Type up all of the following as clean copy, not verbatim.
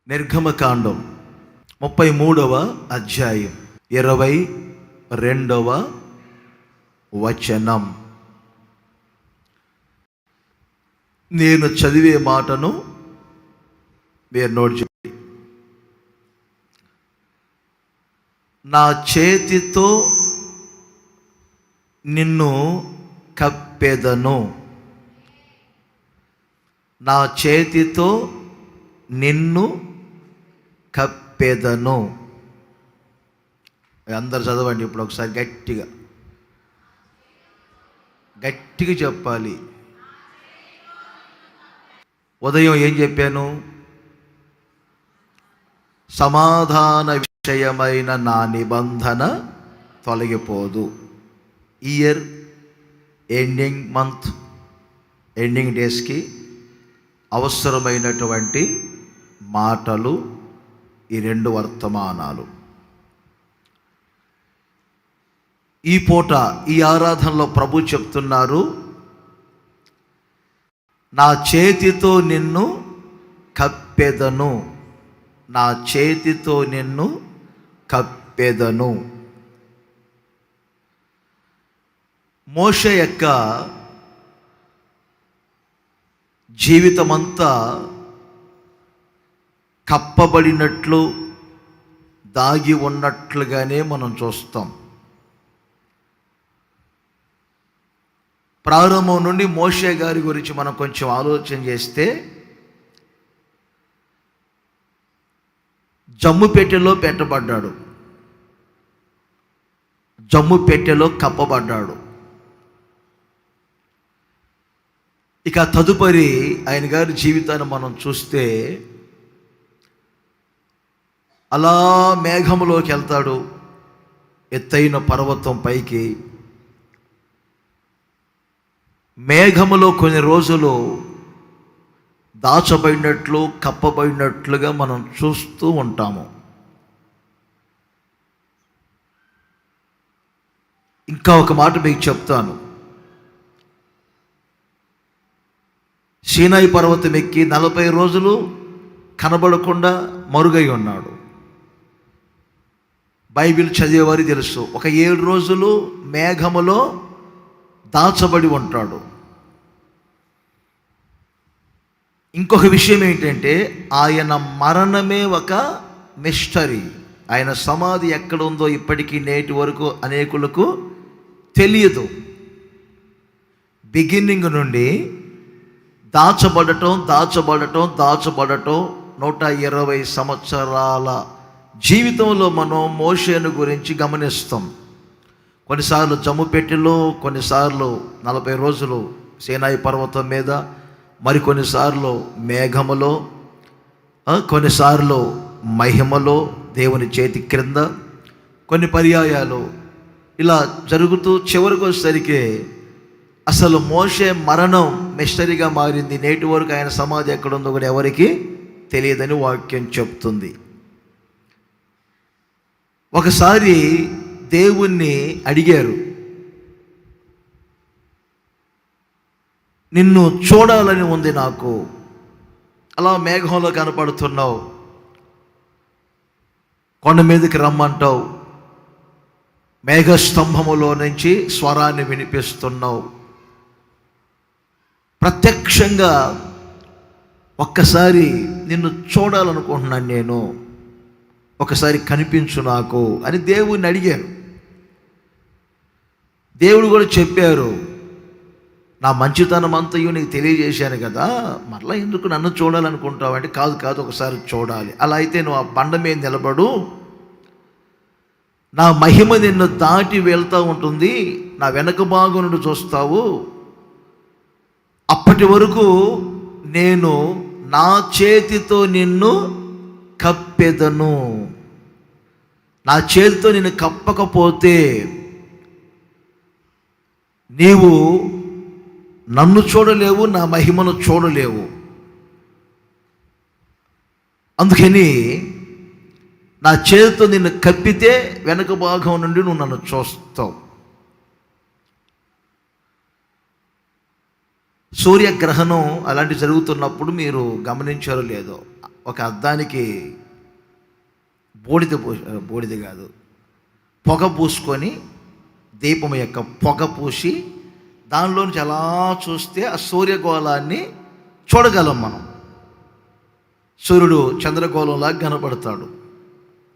నిర్గమకాండం 33వ అధ్యాయం 22వ వచనం. నేను చదివే మాటను మీరు నోట్ చేయండి. నా చేతితో నిన్ను కప్పెదను, నా చేతితో నిన్ను కప్పెదను. అందరు చదవండి ఇప్పుడు ఒకసారి గట్టిగా గట్టిగా చెప్పాలి. ఉదయం ఏం చెప్పాను? సమాధాన విషయమైన నా నిబంధన తొలగిపోదు. ఇయర్ ఎండింగ్, మంత్ ఎండింగ్ డేస్కి అవసరమైనటువంటి మాటలు ఈ రెండు వర్తమానాలు. ఈ పూట ఈ ఆరాధనలో ప్రభు చెప్తున్నారు, నా చేతితో నిన్ను కప్పెదను, నా చేతితో నిన్ను కప్పెదను. మోషే యొక్క జీవితమంతా కప్పబడినట్లు, దాగి ఉన్నట్లుగానే మనం చూస్తాం. ప్రారంభం నుండి మోషే గారి గురించి మనం కొంచెం ఆలోచన చేస్తే, జమ్ము పెట్టెలో పెట్టబడ్డాడు, జమ్ము పెట్టెలో కప్పబడ్డాడు. ఇక తదుపరి ఆయన గారి జీవితాన్ని మనం చూస్తే, అలా మేఘములోకి వెళ్తాడు, ఎత్తైన పర్వతం పైకి. మేఘములో కొన్ని రోజులు దాచబడినట్లు, కప్పబడినట్లుగా మనం చూస్తూ ఉంటాము. ఇంకా ఒక మాట మీకు చెప్తాను. సీనాయి పర్వతం ఎక్కి 40 రోజులు కనబడకుండా మరుగై ఉన్నాడు. బైబిల్ చదివేవారికి తెలుసు, ఒక 7 రోజులు మేఘములో దాచబడి ఉంటాడు. ఇంకొక విషయం ఏంటంటే, ఆయన మరణమే ఒక మిస్టరీ. ఆయన సమాధి ఎక్కడ ఉందో ఇప్పటికీ నేటి వరకు అనేకులకు తెలియదు. బిగినింగ్ నుండి దాచబడటం 120 సంవత్సరాల జీవితంలో మనం మోషేను గురించి గమనిస్తాం. కొన్నిసార్లు జమ్ము పెట్టెలో, కొన్నిసార్లు 40 రోజులు సీనాయి పర్వతం మీద, మరికొన్నిసార్లు మేఘములో, కొన్నిసార్లు మహిమలో దేవుని చేతి క్రింద, కొన్ని పర్యాయాలు ఇలా జరుగుతూ చివరికి వచ్చేసరికి అసలు మోషే మరణం మిస్టరీగా మారింది. నేటి వరకు ఆయన సమాధి ఎక్కడుందో కూడా ఎవరికి తెలియదని వాక్యం చెప్తుంది. ఒకసారి దేవుణ్ణి అడిగారు, నిన్ను చూడాలని ఉంది నాకు, అలా మేఘంలో కనపడుతున్నావు, కొండ మీదకి రమ్మంటావు, మేఘస్తంభములో నుంచి స్వరాన్ని వినిపిస్తున్నావు, ప్రత్యక్షంగా ఒక్కసారి నిన్ను చూడాలనుకుంటున్నాను నేను, ఒకసారి కనిపించు నాకు అని దేవుణ్ణి అడిగారు. దేవుడు కూడా చెప్పారు, నా మంచితనం అంతయు నీకు తెలియజేశాను కదా, మరలా ఎందుకు నన్ను చూడాలనుకుంటావు అంటే, కాదు ఒకసారి చూడాలి. అలా అయితే నువ్వు ఆ బండ మీద నిలబడు, నా మహిమ నిన్ను దాటి వెళ్తూ ఉంటుంది, నా వెనక భాగం నుండి చూస్తావు, అప్పటి వరకు నేను నా చేతితో నిన్ను కప్పెదను. నా చేతితో నిన్ను కప్పకపోతే నీవు నన్ను చూడలేవు, నా మహిమను చూడలేవు. అందుకని నా చేతితో నిన్ను కప్పితే వెనక భాగం నుండి నువ్వు నన్ను చూస్తావు. సూర్యగ్రహణం అలాంటి జరుగుతున్నప్పుడు మీరు గమనించారో లేదో, ఒక అద్దానికి బూడిద కాదు, పొగ పూసుకొని, దీపం యొక్క పొగ పూసి దానిలోంచి అలా చూస్తే ఆ సూర్యగోళాన్ని చూడగలం మనం. సూర్యుడు చంద్రగోళంలా కనపడతాడు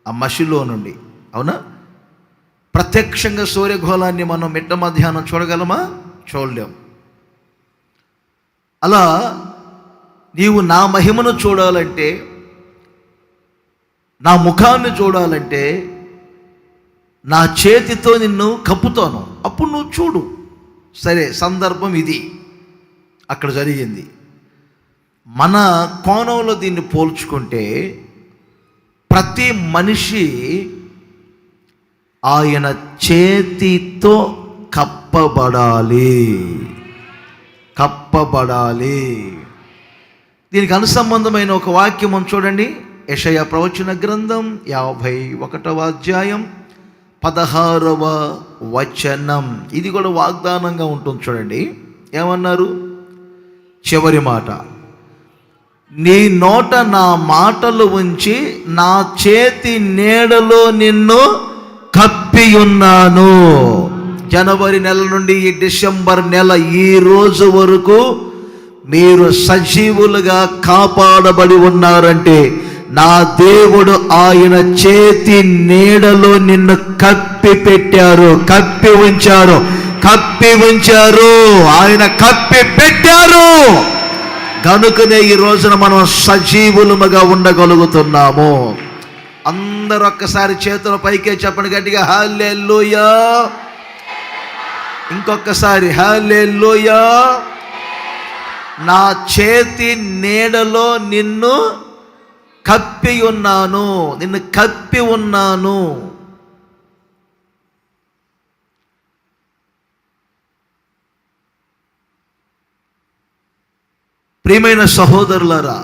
ఆ మసిలో నుండి, అవునా? ప్రత్యక్షంగా సూర్యగోళాన్ని మనం మిట్ట మధ్యాహ్నం చూడగలమా? చూడలేం. అలా నీవు నా మహిమను చూడాలంటే, నా ముఖాన్ని చూడాలంటే నా చేతితో నిన్ను కప్పుతాను, అప్పుడు నువ్వు చూడు. సరే, సందర్భం ఇది అక్కడ జరిగింది. మన కోణంలో దీన్ని పోల్చుకుంటే ప్రతి మనిషి ఆయన చేతితో కప్పబడాలి. దీనికి అనుసంబంధమైన ఒక వాక్యం చూడండి. యెషయా ప్రవచన గ్రంథం 51వ అధ్యాయం 16వ వచనం. ఇది కూడా వాగ్దానంగా ఉంటుంది. చూడండి ఏమన్నారు? చివరి మాట, నీ నోట నా మాటలు ఉంచి నా చేతి నీడలో నిన్ను కప్పి ఉన్నాను. జనవరి నెల నుండి ఈ డిసెంబర్ నెల ఈ రోజు వరకు మీరు సజీవులుగా కాపాడబడి ఉన్నారంటే నా దేవుడు ఆయన చేతి నీడలో నిన్ను కప్పి పెట్టారు, కప్పి ఉంచారు, ఆయన కప్పి పెట్టారు. కనుకనే ఈ రోజున మనం సజీవులుగా ఉండగలుగుతున్నాము. అందరూ ఒక్కసారి చేతుల పైకే చెప్పండి గట్టిగా, హల్లెలూయా. ఇంకొకసారి హల్లెలూయా. నా చేతి నీడలో నిన్ను కప్పి ఉన్నాను. ప్రియమైన సహోదరులారా,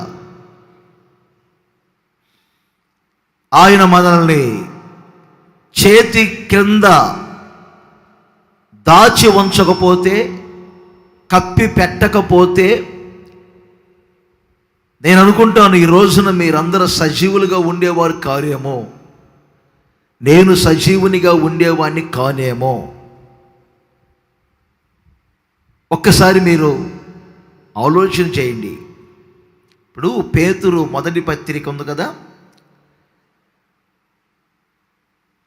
ఆయన మనల్ని చేతి క్రింద దాచి ఉంచకపోతే, కప్పి పెట్టకపోతే, నేను అనుకుంటాను ఈ రోజున మీరందరూ సజీవులుగా ఉండేవారు కారేమో, నేను సజీవునిగా ఉండేవాడిని కానేమో. ఒక్కసారి మీరు ఆలోచన చేయండి. ఇప్పుడు పేతురు మొదటి పత్రిక ఉంది కదా,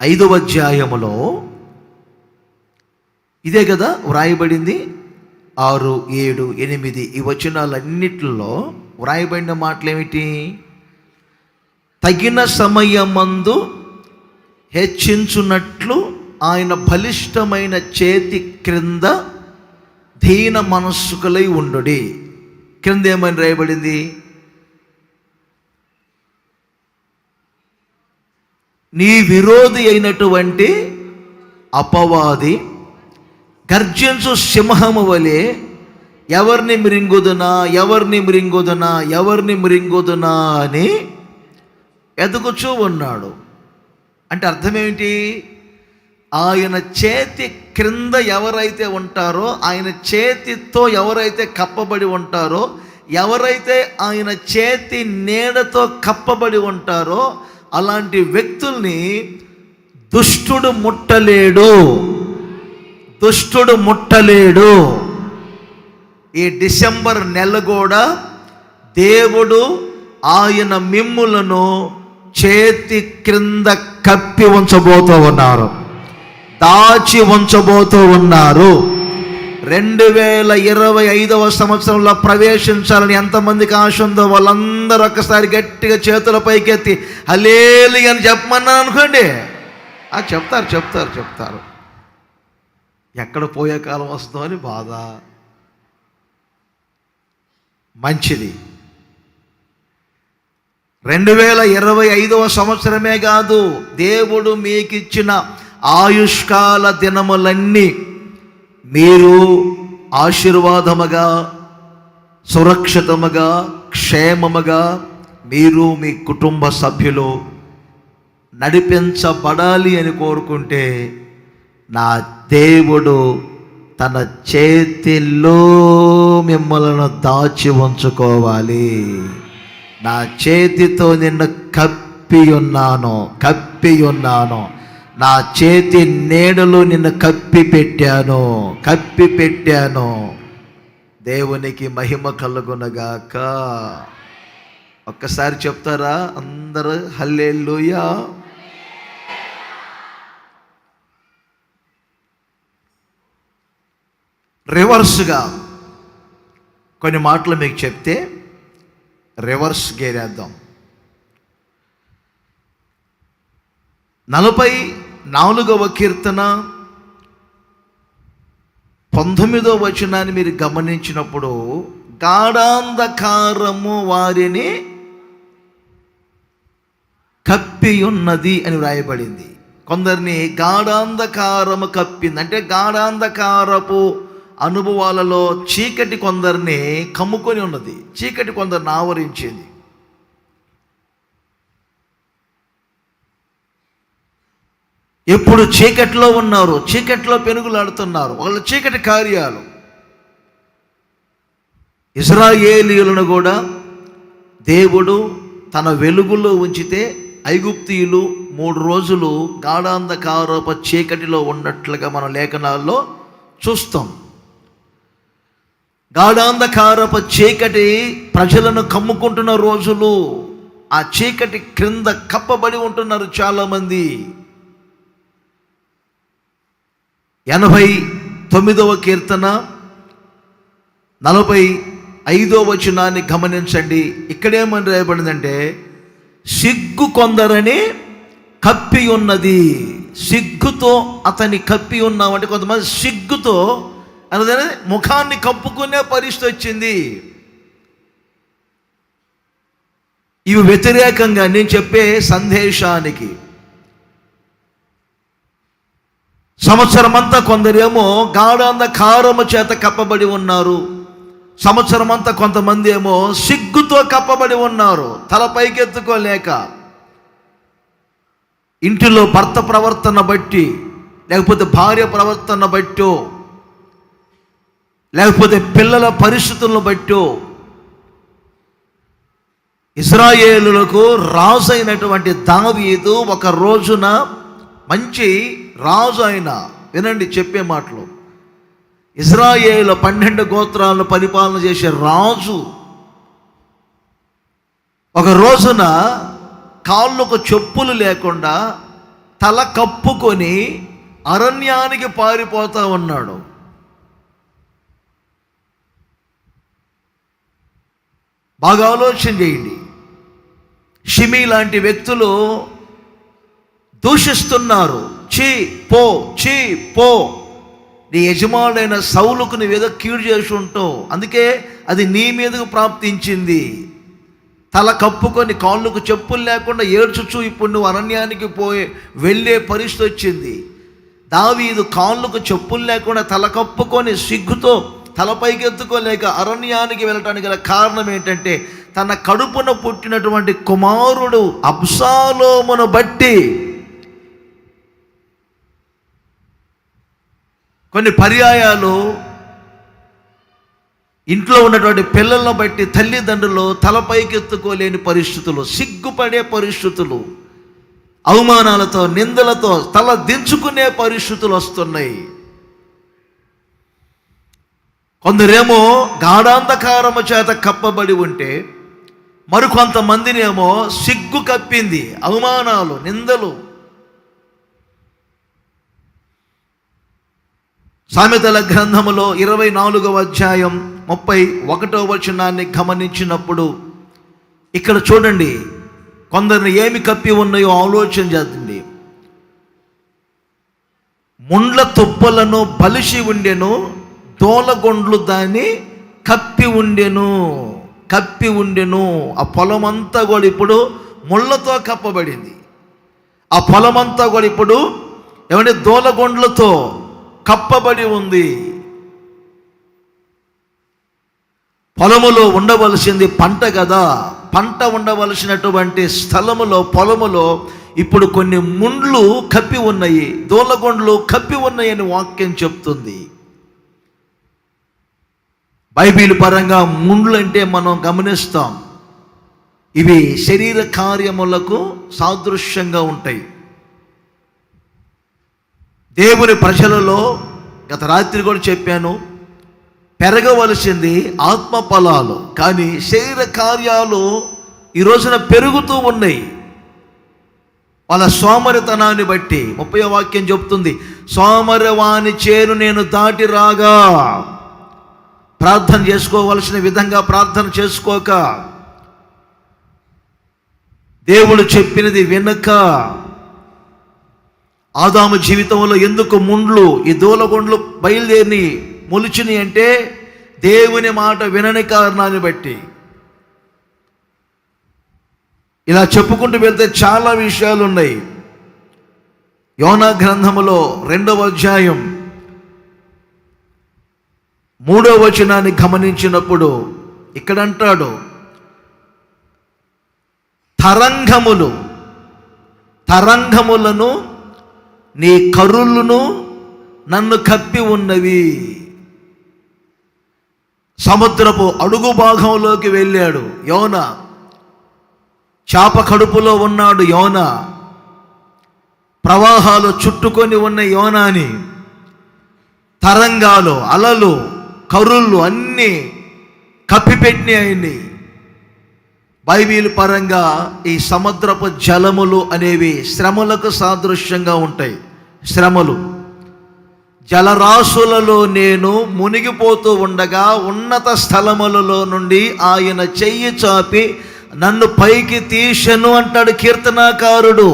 5వ అధ్యాయములో ఇదే కదా వ్రాయబడింది. 6, 7, 8 ఈ వచనాలన్నిటిలో వ్రాయబడిన మాటలు ఏమిటి? తగిన సమయమందు హెచ్చించున్నట్లు ఆయన బలిష్టమైన చేతి క్రింద దీన మనస్సుకులై ఉండుడి. క్రింద ఏమని రాయబడింది? నీ విరోధి అయినటువంటి అపవాది గర్జించు సింహము వలె ఎవరిని మృంగుదునా అని ఎదుగుచూ ఉన్నాడు. అంటే అర్థమేమిటి? ఆయన చేతి క్రింద ఎవరైతే ఉంటారో, ఆయన చేతితో ఎవరైతే కప్పబడి ఉంటారో, ఎవరైతే ఆయన చేతి నీడతో కప్పబడి ఉంటారో అలాంటి వ్యక్తుల్ని దుష్టుడు ముట్టలేడు. ఈ డిసెంబర్ నెల కూడా దేవుడు ఆయన మిమ్ములను చేతి క్రింద కప్పి ఉంచబోతూ ఉన్నారు, దాచి ఉంచబోతూ ఉన్నారు. 2025వ సంవత్సరంలో ప్రవేశించాలని ఎంతమందికి ఆశ ఉందో వాళ్ళందరూ ఒక్కసారి గట్టిగా చేతుల పైకెత్తి హల్లెలూయా అని చెప్పమన్నాను అనుకోండి. చెప్తారు. ఎక్కడ పోయే కాలం వస్తుందో అని బాధ. మంచిది. 2025వ సంవత్సరమే కాదు, దేవుడు మీకు ఇచ్చిన ఆయుష్కాల దినములన్నీ మీరు ఆశీర్వాదముగా, సురక్షితముగా, క్షేమముగా మీరు మీ కుటుంబ సభ్యులు నడిపించబడాలి అని కోరుకుంటే నా దేవుడు తన చేతిలో మిమ్మల్ని దాచి ఉంచుకోవాలి. నా చేతితో నిన్ను కప్పి ఉన్నాను, నా చేతి నీడలో నిన్ను కప్పి పెట్టాను. దేవునికి మహిమ కలుగునగాక. ఒక్కసారి చెప్తారా అందరూ హల్లెలూయా. రివర్స్గా కొన్ని మాటలు మీకు చెప్తే రివర్స్ గేరేద్దాం. 44వ కీర్తన 19వ వచనాన్ని మీరు గమనించినప్పుడు గాఢాంధకారము వారిని కప్పి ఉన్నది అని వ్రాయబడింది. కొందరిని గాఢాంధకారము కప్పింది అంటే గాఢాంధకారపు అనుభవాలలో చీకటి కొందరిని కమ్ముకొని ఉన్నది, చీకటి కొందరిని ఆవరించింది. ఎప్పుడు చీకటిలో ఉన్నారు, చీకటిలో పెనుగులాడుతున్నారు, వాళ్ళ చీకటి కార్యాలు. ఇశ్రాయేలీయులను కూడా దేవుడు తన వెలుగులో ఉంచితే ఐగుప్తీయులు 3 రోజులు గాఢాంధకారపు చీకటిలో ఉన్నట్లుగా మన లేఖనాల్లో చూస్తాం. గాఢాంధకారపు చీకటి ప్రజలను కమ్ముకుంటున్న రోజులు. ఆ చీకటి క్రింద కప్పబడి ఉంటున్నారు చాలామంది. 89వ కీర్తన 45వ వచనాన్ని గమనించండి. ఇక్కడేమని రాయబడిందంటే సిగ్గు కొందరని కప్పి ఉన్నది. సిగ్గుతో అతన్ని కప్పి ఉన్నామంటే కొంతమంది సిగ్గుతో అనగానే ముఖాన్ని కప్పుకునే పరిస్థితి వచ్చింది. ఇవి వ్యతిరేకంగా నేను చెప్పే సందేశానికి. సంవత్సరం అంతా కొందరేమో గాఢాంధకారము చేత కప్పబడి ఉన్నారు, సంవత్సరం అంతా కొంతమంది ఏమో సిగ్గుతో కప్పబడి ఉన్నారు, తల పైకెత్తుకోలేక. ఇంటిలో భర్త ప్రవర్తన బట్టి, లేకపోతే భార్య ప్రవర్తన బట్టో, లేకపోతే పిల్లల పరిస్థితులను బట్టో ఇశ్రాయేలులకు రాజు అయినటువంటి దావీదు ఒక రోజున మంచి రాజు అయిన, వినండి చెప్పే మాటలు, ఇశ్రాయేలు 12 గోత్రాలను పరిపాలన చేసే రాజు ఒక రోజున కాళ్ళకు చెప్పులు లేకుండా తల కప్పుకొని అరణ్యానికి పారిపోతా ఉన్నాడు. బాగా ఆలోచన చేయండి. షిమీ లాంటి వ్యక్తులు దూషిస్తున్నారు, చీ పో, నీ యజమానుడైన సౌలుకు నువ్వేదో కీడు చేసి ఉంటావు, అందుకే అది నీ మీదకు ప్రాప్తించింది. తల కప్పుకొని కాళ్ళకు చెప్పులు లేకుండా ఏడ్చుచు ఇప్పుడు నువ్వు అరణ్యానికి వెళ్ళే పరిస్థితి వచ్చింది. దావీదు కాళ్ళకు చెప్పులు లేకుండా తల కప్పుకొని సిగ్గుతో తలపైకి ఎత్తుకోలేక అరణ్యానికి వెళ్ళటానికి గల కారణం ఏంటంటే తన కడుపున పుట్టినటువంటి కుమారుడు అబ్షాలోమును బట్టి. కొన్ని పర్యాయాలు ఇంట్లో ఉన్నటువంటి పిల్లలను బట్టి తల్లిదండ్రులు తలపైకెత్తుకోలేని పరిస్థితులు, సిగ్గుపడే పరిస్థితులు, అవమానాలతో నిందలతో తల దించుకునే పరిస్థితులు వస్తున్నాయి. కొందరేమో గాఢాంధకారము చేత కప్పబడి ఉంటే మరికొంతమందిని ఏమో సిగ్గు కప్పింది, అవమానాలు, నిందలు. సామెతల గ్రంథములో 24వ అధ్యాయం 31వ వచనాన్ని గమనించినప్పుడు ఇక్కడ చూడండి, కొందరిని ఏమి కప్పి ఉన్నాయో ఆలోచన చేద్దండి. ముండ్ల తుప్పలను బలిసి ఉండెను, దోలగొండ్లు దాన్ని కప్పి ఉండెను. ఆ పొలం అంతా కూడా ఇప్పుడు ముళ్ళతో కప్పబడింది. ఆ పొలం అంతా కూడా ఇప్పుడు ఏమంటే దోలగొండ్లతో కప్పబడి ఉంది. పొలములో ఉండవలసింది పంట కదా, పంట ఉండవలసినటువంటి స్థలములో పొలములో ఇప్పుడు కొన్ని ముండ్లు కప్పి ఉన్నాయి, దోలగొండ్లు కప్పి ఉన్నాయి అని వాక్యం చెప్తుంది. బైబిల్ పరంగా ముండ్లు అంటే మనం గమనిస్తాం, ఇవి శరీర కార్యములకు సాదృశ్యంగా ఉంటాయి. దేవుని ప్రజలలో గత రాత్రి కూడా చెప్పాను, పెరగవలసింది ఆత్మ ఫలాలు, కానీ శరీర కార్యాలు ఈ రోజున పెరుగుతూ ఉన్నాయి. వాళ్ళ సోమరితనాన్ని బట్టి 30వ వాక్యం చెప్తుంది, సోమరివాని చేను నేను దాటి రాగా. ప్రార్థన చేసుకోవలసిన విధంగా ప్రార్థన చేసుకోక, దేవుడు చెప్పినది వినక, ఆదాము జీవితంలో ఎందుకు ముండ్లు, ఈ దూలగొండ్లు బయలుదేరి మొలిచిని అంటే దేవుని మాట వినని కారణాన్ని బట్టి. ఇలా చెప్పుకుంటూ వెళ్తే చాలా విషయాలు ఉన్నాయి. యోనా గ్రంథములో 2వ అధ్యాయం 3వ వచనాన్ని గమనించినప్పుడు ఇక్కడ అంటాడు, తరంగములను నీ కరులను నన్ను కప్పి ఉన్నవి. సముద్రపు అడుగు భాగంలోకి వెళ్ళాడు యోనా. చాప కడుపులో ఉన్నాడు యోనా. ప్రవాహాలు చుట్టుకొని ఉన్న యోనాని తరంగాలు, అలలు, కరుళ్ళు అన్నీ కప్పిపెట్టినాయి ఆయన్ని. బైబిల్ పరంగా ఈ సముద్రపు జలములు అనేవి శ్రమలకు సాదృశ్యంగా ఉంటాయి. శ్రమలు, జలరాశులలో నేను మునిగిపోతూ ఉండగా ఉన్నత స్థలములలో నుండి ఆయన చెయ్యి చాపి నన్ను పైకి తీసెను అంటాడు కీర్తనాకారుడు.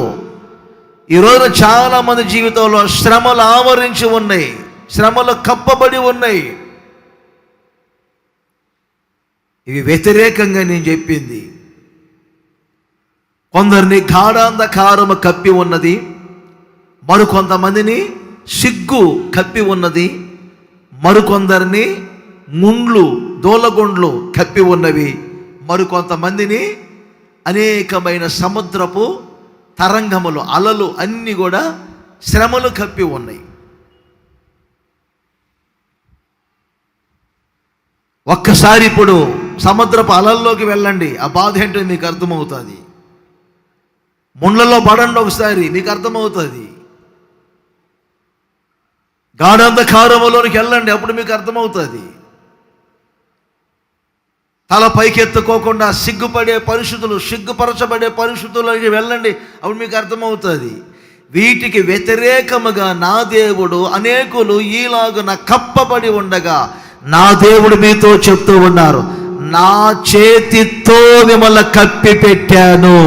ఈరోజు చాలామంది జీవితంలో శ్రమలు ఆవరించి ఉన్నాయి, శ్రమలు కప్పబడి ఉన్నాయి. ఇవి వ్యతిరేకంగా నేను చెప్పింది. కొందరిని గాఢాంధకారము కప్పి ఉన్నది, మరికొంతమందిని సిగ్గు కప్పి ఉన్నది, మరికొందరిని ముండ్లు, దూలగొండ్లు కప్పి ఉన్నవి, మరికొంతమందిని అనేకమైన సముద్రపు తరంగములు, అలలు అన్నీ కూడా శ్రమలు కప్పి ఉన్నాయి. ఒక్కసారి ఇప్పుడు సముద్రపు అలల్లోకి వెళ్ళండి, ఆ బాధ ఏంటో మీకు అర్థమవుతుంది. ముండ్లలో పడండి ఒకసారి, మీకు అర్థమవుతుంది. గాఢాంధకారములోనికి వెళ్ళండి, అప్పుడు మీకు అర్థమవుతుంది. తల పైకెత్తుకోకుండా సిగ్గుపడే పరిస్థితులు, సిగ్గుపరచబడే పరిస్థితుల్లోకి వెళ్ళండి, అప్పుడు మీకు అర్థమవుతుంది. వీటికి వ్యతిరేకముగా నా దేవుడు అనేకులు ఈలాగున కప్పబడి ఉండగా నా దేవుడు మీతో చెప్తూ ఉన్నారు, నా చేతితో మిమ్మల్ని కప్పి పెట్టాను,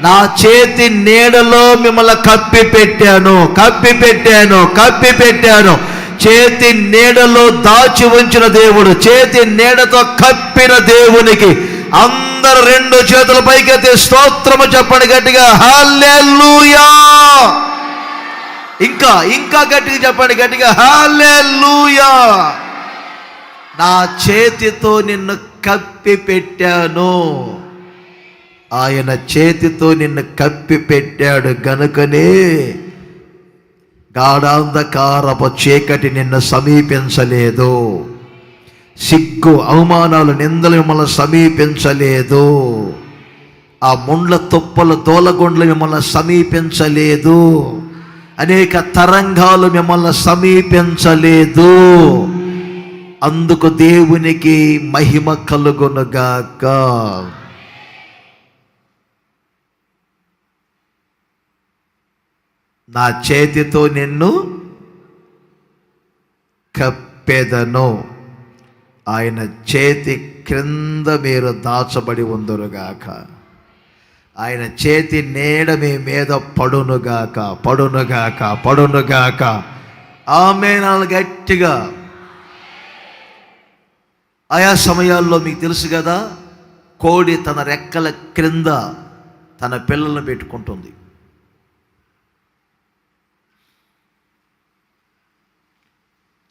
నా చేతి నీడలో మిమ్మల్ని కప్పి పెట్టాను. చేతి నీడలో దాచి ఉంచిన దేవుడు, చేతి నీడతో కప్పిన దేవునికి అందరు 2 చేతుల పైకెత్తి స్తోత్రము చెప్పండి గట్టిగా, హల్లెలూయా. ఇంకా గట్టిగా చెప్పండి గట్టిగా, హల్లెలూయా. నా చేతితో నిన్ను కప్పి పెట్టాను. ఆయన చేతితో నిన్ను కప్పి పెట్టాడు గనుకనే గాఢాంధకారపు చీకటి నిన్ను సమీపించలేదు. సిగ్గు, అవమానాలు, నిందలు మిమ్మల్ని సమీపించలేదు. ఆ ముండ్ల తుప్పల దూలగొండ్లు మిమ్మల్ని సమీపించలేదు. అనేక తరంగాలు మిమ్మల్ని సమీపించలేదు. అందుకు దేవునికి మహిమ కలుగునుగాక. నా చేతితో నిన్ను కప్పెదను. ఆయన చేతి క్రింద మీరు దాచబడి ఉందురుగాక. ఆయన చేతి నీడ మీ మీద పడునుగాక. ఆమేన్ గట్టిగా. ఆయా సమయాల్లో మీకు తెలుసు కదా, కోడి తన రెక్కల క్రింద తన పిల్లలను పెట్టుకుంటుంది.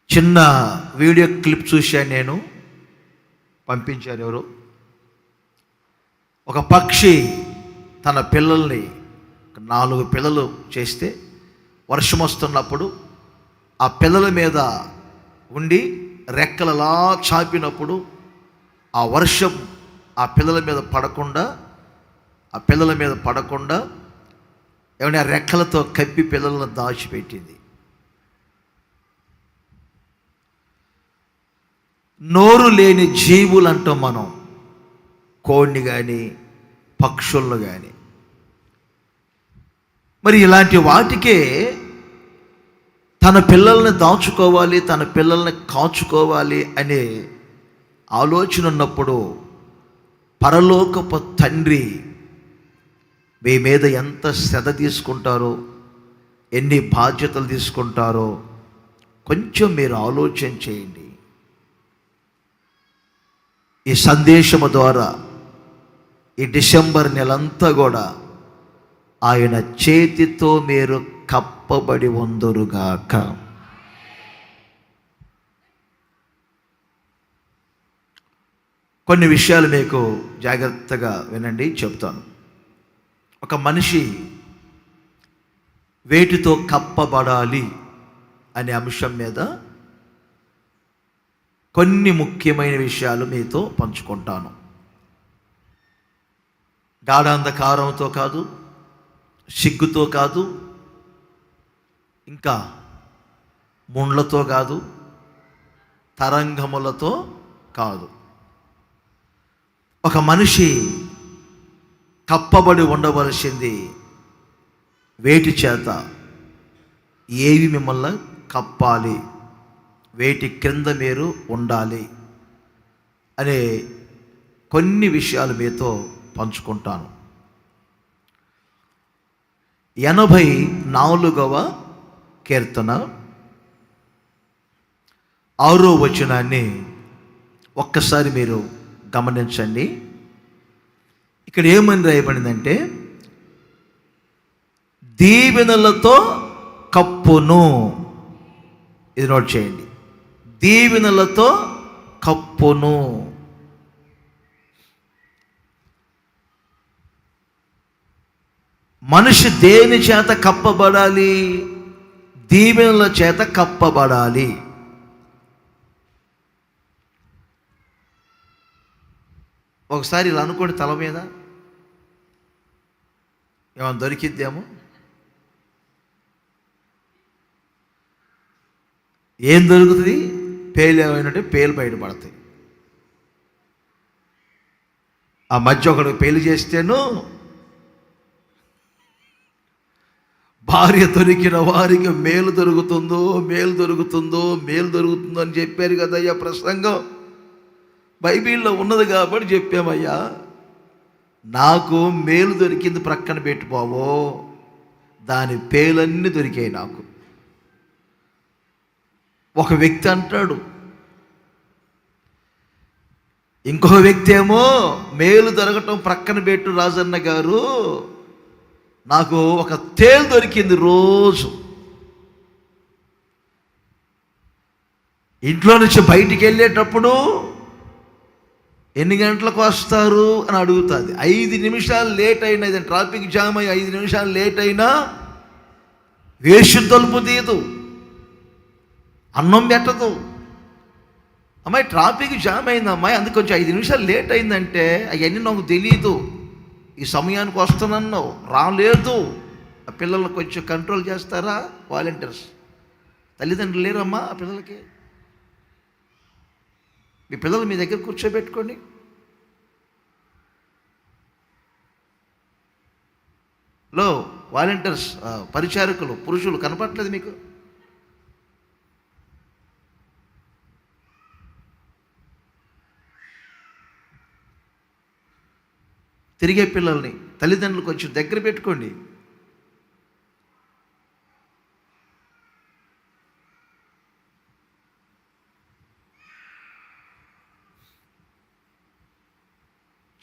చిన్న వీడియో క్లిప్ చూశాను నేను, పంపించారు ఎవరు. ఒక పక్షి తన పిల్లల్ని 4 పిల్లలు చేస్తే వర్షం వస్తున్నప్పుడు ఆ పిల్లల మీద ఉండి రెక్కలలా చాపినప్పుడు ఆ వర్షం ఆ పిల్లల మీద పడకుండా ఆ పిల్లల మీద పడకుండా ఏమైనా రెక్కలతో కప్పి పిల్లలను దాచిపెట్టింది. నోరు లేని జీవులు అంటాం మనం, కోడిని కానీ పక్షులను కానీ. మరి ఇలాంటి వాటికే తన పిల్లల్ని దాచుకోవాలి, తన పిల్లల్ని కాచుకోవాలి అనే ఆలోచన ఉన్నప్పుడు పరలోకపు తండ్రి మీ మీద ఎంత శ్రద్ధ తీసుకుంటారో, ఎన్ని బాధ్యతలు తీసుకుంటారో కొంచెం మీరు ఆలోచన చేయండి. ఈ సందేశము ద్వారా ఈ డిసెంబర్ నెలంతా కూడా ఆయన చేతితో మీరు కప్పబడి ఉందురుగాక. కొన్ని విషయాలు మీకు జాగ్రత్తగా వినండి, చెప్తాను. ఒక మనిషి వేటితో కప్పబడాలి అనే అంశం మీద కొన్ని ముఖ్యమైన విషయాలు మీతో పంచుకుంటాను. గాఢాంధకారంతో కాదు, సిగ్గుతో కాదు, ఇంకా ముండ్లతో కాదు, తరంగములతో కాదు. ఒక మనిషి కప్పబడి ఉండవలసింది వేటి చేత. ఏవి మిమ్మల్ని కప్పాలి, వేటి క్రింద మీరు ఉండాలి అనే కొన్ని విషయాలు మీతో పంచుకుంటాను. 84వ కీర్తన 6వ వచనాన్ని ఒక్కసారి మీరు గమనించండి. ఇక్కడ ఏమని రాయబడిందంటే, దీవెనలతో కప్పును. ఇది నోట్ చేయండి, దీవెనలతో కప్పును. మనిషి దేని చేత కప్పబడాలి? దీవెనల చేత కప్పబడాలి. ఒకసారి ఇలా అనుకోండి, తల మీద ఏమైనా దొరికిద్దేమో. ఏం దొరుకుతుంది? పేలు ఏమైనా పేలు బయటపడతాయి. ఆ మధ్య ఒకడు పేలు చేస్తేను భార్య దొరికిన వారికి మేలు దొరుకుతుందో మేలు దొరుకుతుందో మేలు దొరుకుతుందో అని చెప్పారు కదయ్యా ప్రసంగం. బైబిల్లో ఉన్నది కాబట్టి చెప్పామయ్యా. నాకు మేలు దొరికింది ప్రక్కన పెట్టుకోవో, దాని పేలన్నీ దొరికాయి నాకు. ఒక వ్యక్తి అంటాడు, ఇంకొక వ్యక్తి ఏమో మేలు దొరకటం ప్రక్కన పెట్టు రాజన్న గారు, నాకు ఒక తేలు దొరికింది. రోజు ఇంట్లో నుంచి బయటికి వెళ్ళేటప్పుడు ఎన్ని గంటలకు వస్తారు అని అడుగుతుంది. 5 నిమిషాలు లేట్ అయినా, ట్రాఫిక్ జామ్ అయ్యి 5 నిమిషాలు లేట్ అయినా వేషం తలుపు తీయదు, అన్నం పెట్టదు. అమ్మాయి ట్రాఫిక్ జామ్ అయింది అమ్మాయి, అందుకు కొంచెం 5 నిమిషాలు లేట్ అయిందంటే అవన్నీ నాకు తెలియదు, ఈ సమయానికి వస్తానన్నావు రాలేదు. ఆ పిల్లల్ని కొంచెం కంట్రోల్ చేస్తారా వాలంటీర్స్? తల్లిదండ్రులు లేరమ్మా ఆ పిల్లలకి? మీ పిల్లలు మీ దగ్గర కూర్చోబెట్టుకోండి. వాలంటీర్స్, పరిచారకులు, పురుషులు కనపట్లేదు మీకు? తిరిగే పిల్లల్ని తల్లిదండ్రులు కొంచెం దగ్గర పెట్టుకోండి.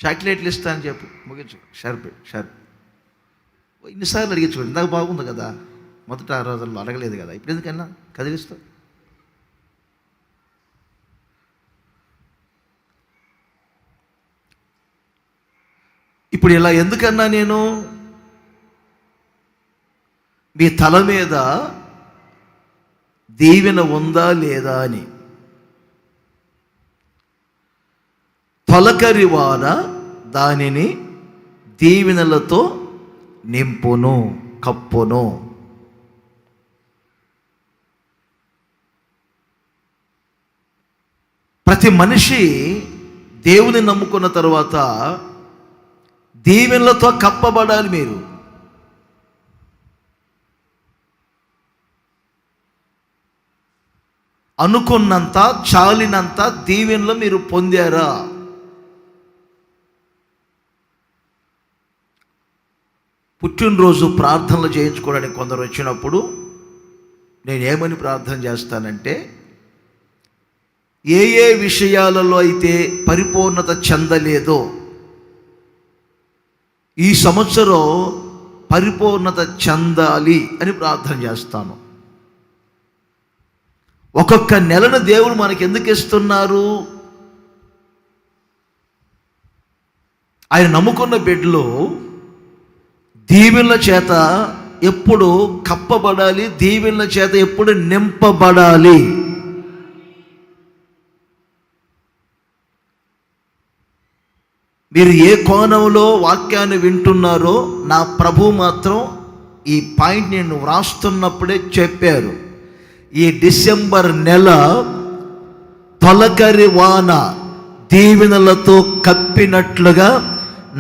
చాక్లెట్లు ఇస్తా అని చెప్పు, ముగించు. షర్ప్ ఇన్నిసార్లు అడిగించుకోండి. ఇందాక బాగుంది కదా, మొదట ఆ రోజుల్లో అడగలేదు కదా, ఇప్పుడు ఎందుకన్నా కదిలిస్తా. ఇప్పుడు ఇలా ఎందుకన్నా నేను? మీ తల మీద దీవెన ఉందా లేదా అని. తొలకరి వాన దానిని దీవెనలతో నింపును, కప్పును. ప్రతి మనిషి దేవుని నమ్ముకున్న తర్వాత దీవెనలతో కప్పబడాలి. మీరు అనుకున్నంత, చాలినంత దీవెనలు మీరు పొందారా? పుట్టినరోజు ప్రార్థనలు చేయించుకోవడానికి కొందరు వచ్చినప్పుడు నేనేమని ప్రార్థన చేస్తానంటే, ఏ ఏ విషయాలలో అయితే పరిపూర్ణత చెందలేదో ఈ సంవత్సరం పరిపూర్ణత చెందాలి అని ప్రార్థన చేస్తాను. ఒక్కొక్క నెలను దేవుడు మనకి ఎందుకు ఇస్తున్నారు? ఆయన నమ్ముకున్న బిడ్డలు దీవెనల చేత ఎప్పుడు కప్పబడాలి, దీవెనల చేత ఎప్పుడు నింపబడాలి. మీరు ఏ కోణంలో వాక్యాన్ని వింటున్నారో నా ప్రభు మాత్రం ఈ పాయింట్ నేను వ్రాస్తున్నప్పుడే చెప్పారు. ఈ డిసెంబర్ నెల తొలకరి వాన దీవెనలతో కప్పినట్లుగా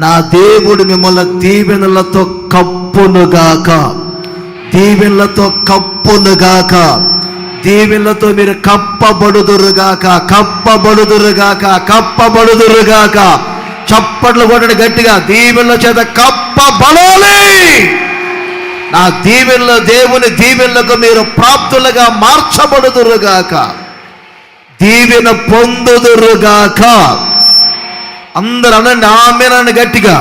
నా దేవుడు మిమ్మల్ని దీవెనలతో కప్పునుగాక, దీవెనలతో కప్పునుగాక, దీవెనలతో మీరు కప్పబడుదురుగాక, కప్పబడుదురుగాక, కప్పబడుదురుగాక. చప్పట్లు కొట్టండి గట్టిగా. దీవెనల చేత కప్పబడాలి. నా దీవెనలో, దేవుని దీవెనలకు మీరు ప్రాప్తులుగా మార్చబడుదురుగాక, దీవెన పొందుదురుగాక. అందరూ అనండి ఆమేనని గట్టిగా.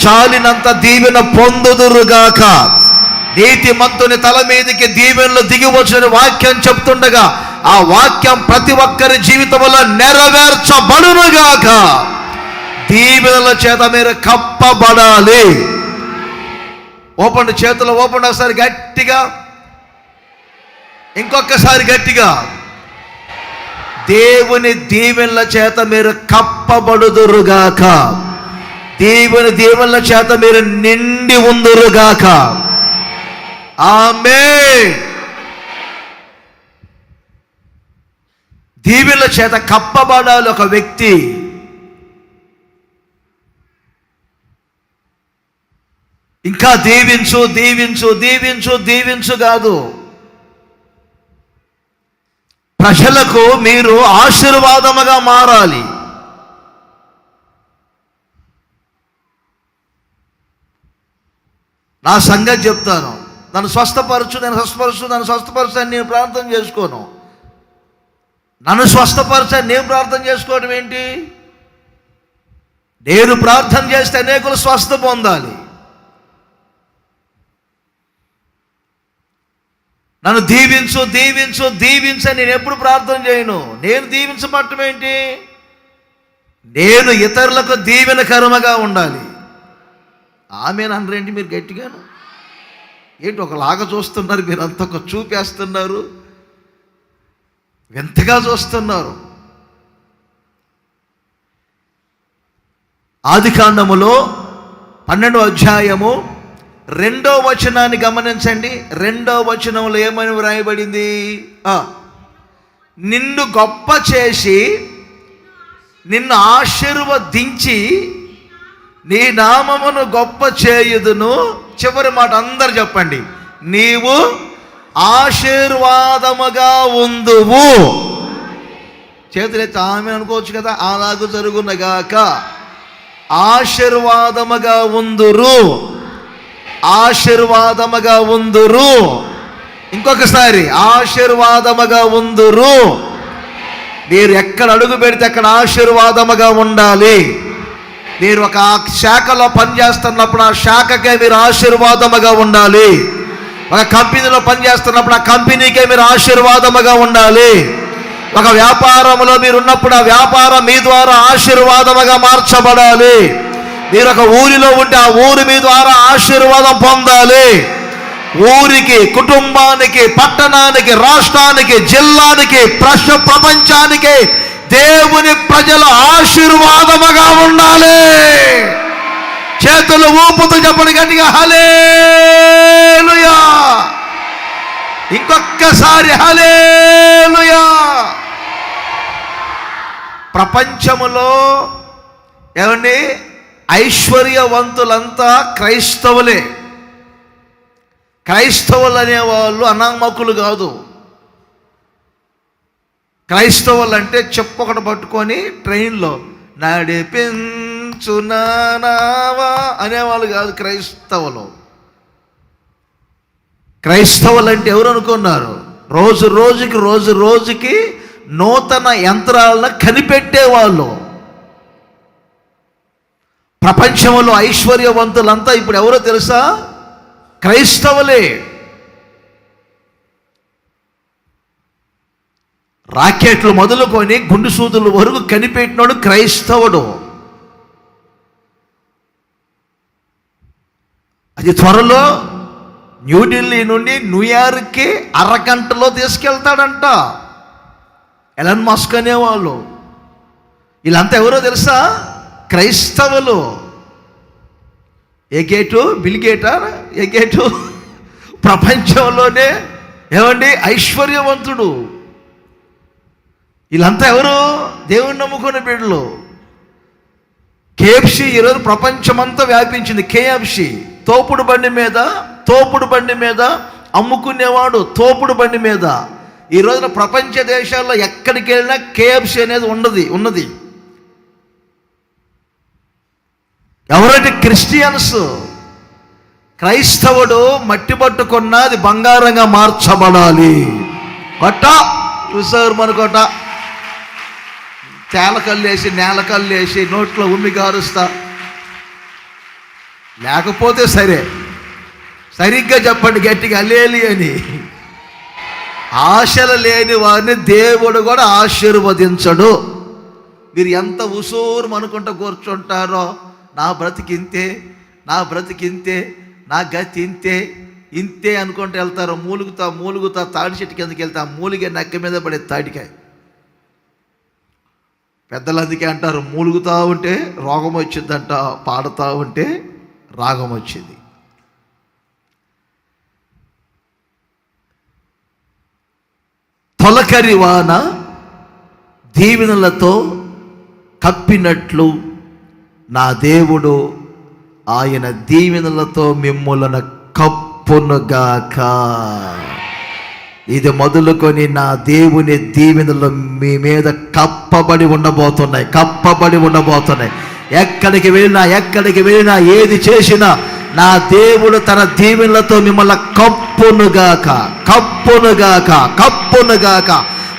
చాలినంత దీవెన పొందుదురుగాక. నీతిమంతుని తల మీదకి దీవెనలు దిగి వచ్చిన వాక్యం చెప్తుండగా ఆ వాక్యం ప్రతి ఒక్కరి జీవితంలో నెరవేర్చబడునుగాక. దీవెనల చేత మీరు కప్పబడాలి. ఓపెన్ చేతులు ఓపెన్, ఒకసారి గట్టిగా, ఇంకొకసారి గట్టిగా. దేవుని దీవెనల చేత మీరు కప్పబడుదురుగాక, దేవుని దీవెనల చేత మీరు నిండి ఉందురుగాక. ఆమేన్. దీవెనల చేత కప్పబడాలి ఒక వ్యక్తి. ఇంకా దీవించు, దీవించు, దీవించు, దీవించు కాదు. ప్రజలకు మీరు ఆశీర్వాదముగా మారాలి. నా సంగతి చెప్తాను. నన్ను స్వస్థపరచు, నన్ను స్వస్థపరచు, నన్ను స్వస్థపరచు అని నేను ప్రార్థన చేసుకోను. నన్ను స్వస్థపరచని నేను ప్రార్థన చేసుకోవడం ఏంటి? నేను ప్రార్థన చేస్తే అనేకులు స్వస్థ పొందాలి. నన్ను దీవించు, దీవించు, దీవించు నేను ఎప్పుడు ప్రార్థన చేయను. నేను దీవించబట్టం ఏంటి? నేను ఇతరులకు దీవెనకరముగా ఉండాలి. ఆమేన్ అనరేంటి మీరు గట్టిగాను? ఏంటి ఒకలాగా చూస్తున్నారు మీరు? అంత ఒక చూపేస్తున్నారు, వింతగా చూస్తున్నారు. ఆదికాండములో 12వ అధ్యాయము 2వ వచనాన్ని గమనించండి. 2వ వచనంలో ఏమని వ్రాయబడింది? నిన్ను గొప్ప చేసి నిన్ను ఆశీర్వదించి నీ నామమును గొప్ప చేయుదును. చివరి మాట అందరు చెప్పండి. నీవు ఆశీర్వాదముగా ఉందువు. చేతులెత్తి ఆమె అనుకోవచ్చు కదా. అలాగూ జరుగునగాక. ఆశీర్వాదముగా ఉందురు, ఆశీర్వాదముగా ఉందురు. ఇంకొకసారి ఆశీర్వాదముగా ఉందురు. మీరు ఎక్కడ అడుగు పెడితే అక్కడ ఆశీర్వాదముగా ఉండాలి. మీరు ఒక శాఖలో పనిచేస్తున్నప్పుడు ఆ శాఖకే మీరు ఆశీర్వాదముగా ఉండాలి. ఒక కంపెనీలో పనిచేస్తున్నప్పుడు ఆ కంపెనీకే మీరు ఆశీర్వాదముగా ఉండాలి. ఒక వ్యాపారంలో మీరు ఉన్నప్పుడు ఆ వ్యాపారం మీ ద్వారా ఆశీర్వాదముగా మార్చబడాలి. మీరు ఒక ఊరిలో ఉంటే ఆ ఊరి మీ ద్వారా ఆశీర్వాదం పొందాలి. ఊరికి, కుటుంబానికి, పట్టణానికి, రాష్ట్రానికి, జిల్లానికి, ప్రపంచానికి దేవుని ప్రజల ఆశీర్వాదముగా ఉండాలి. చేతులు ఊపుతూ చెప్పండి గట్టిగా హల్లెలూయా. ఇంకొక్కసారి హల్లెలూయా. ప్రపంచములో ఏమండి ఐశ్వర్యవంతులంతా క్రైస్తవులే. క్రైస్తవులు అనేవాళ్ళు అనామకులు కాదు. క్రైస్తవులు అంటే చెప్పొకటి పట్టుకొని ట్రైన్లో నడిపించునావా అనేవాళ్ళు కాదు క్రైస్తవులు. క్రైస్తవులు అంటే ఎవరు అనుకున్నారు? రోజు రోజుకి నూతన యంత్రాలను కనిపెట్టేవాళ్ళు. ప్రపంచంలో ఐశ్వర్యవంతులంతా ఇప్పుడు ఎవరో తెలుసా? క్రైస్తవులే. రాకెట్లు మొదలుకొని గుండు సూదుల వరకు కనిపెట్టినోడు క్రైస్తవుడు. అది త్వరలో న్యూఢిల్లీ నుండి న్యూయార్క్కి అరగంటలో తీసుకెళ్తాడంట. ఎలన్ మస్క్ అనేవాళ్ళు. వీళ్ళంతా ఎవరో తెలుసా? క్రైస్తవులు. ఏ గేటు? బిల్ గేటా? ఏ గేటు? ప్రపంచంలోనే ఏమండి ఐశ్వర్యవంతుడు. వీళ్ళంతా ఎవరు? దేవుణ్ణి నమ్ముకునే బిడ్డలు. KFC ఈరోజు ప్రపంచమంతా వ్యాపించింది. KFC తోపుడు బండి మీద అమ్ముకునేవాడు. తోపుడు బండి మీద ఈ రోజున ప్రపంచ దేశాల్లో ఎక్కడికి వెళ్ళినా KFC అనేది ఉన్నది. ఎవరంటే క్రిస్టియన్స్. క్రైస్తవుడు మట్టి పట్టుకున్న అది బంగారంగా మార్చబడాలి. కొట్ట చూసారు మన కొట్ట తేలకల్లేసి నేలకల్లేసి నోట్లో ఉమ్మి గారుస్తా. లేకపోతే సరిగ్గా చెప్పండి గట్టిగా అల్లేలి అని. ఆశలు లేని వారిని దేవుడు కూడా ఆశీర్వదించడు. మీరు ఎంత ఉసూరు అనుకుంటూ కూర్చుంటారో, నా బ్రతికింతే, నా గతి ఇంతే అనుకుంటూ వెళ్తారు. మూలుగుతా తాడి చెట్టు కిందకి వెళ్తా. మూలిగే నక్క మీద పడే తాడికాయ. పెద్దలు అందుకే అంటారు, మూలుగుతూ ఉంటే రోగం వచ్చిందంట, పాడుతూ ఉంటే రాగం వచ్చింది. తొలకరి వాన దీవెనలతో కప్పినట్లు నా దేవుడు ఆయన దీవెనలతో మిమ్ములను కప్పునుగాక. ఇది మొదలుకొని నా దేవుని దీవెనలు మీ మీద కప్పబడి ఉండబోతున్నాయి. ఎక్కడికి వెళ్ళినా ఏది చేసినా నా దేవుడు తన దీవెనలతో మిమ్మల్ని కప్పునుగాక.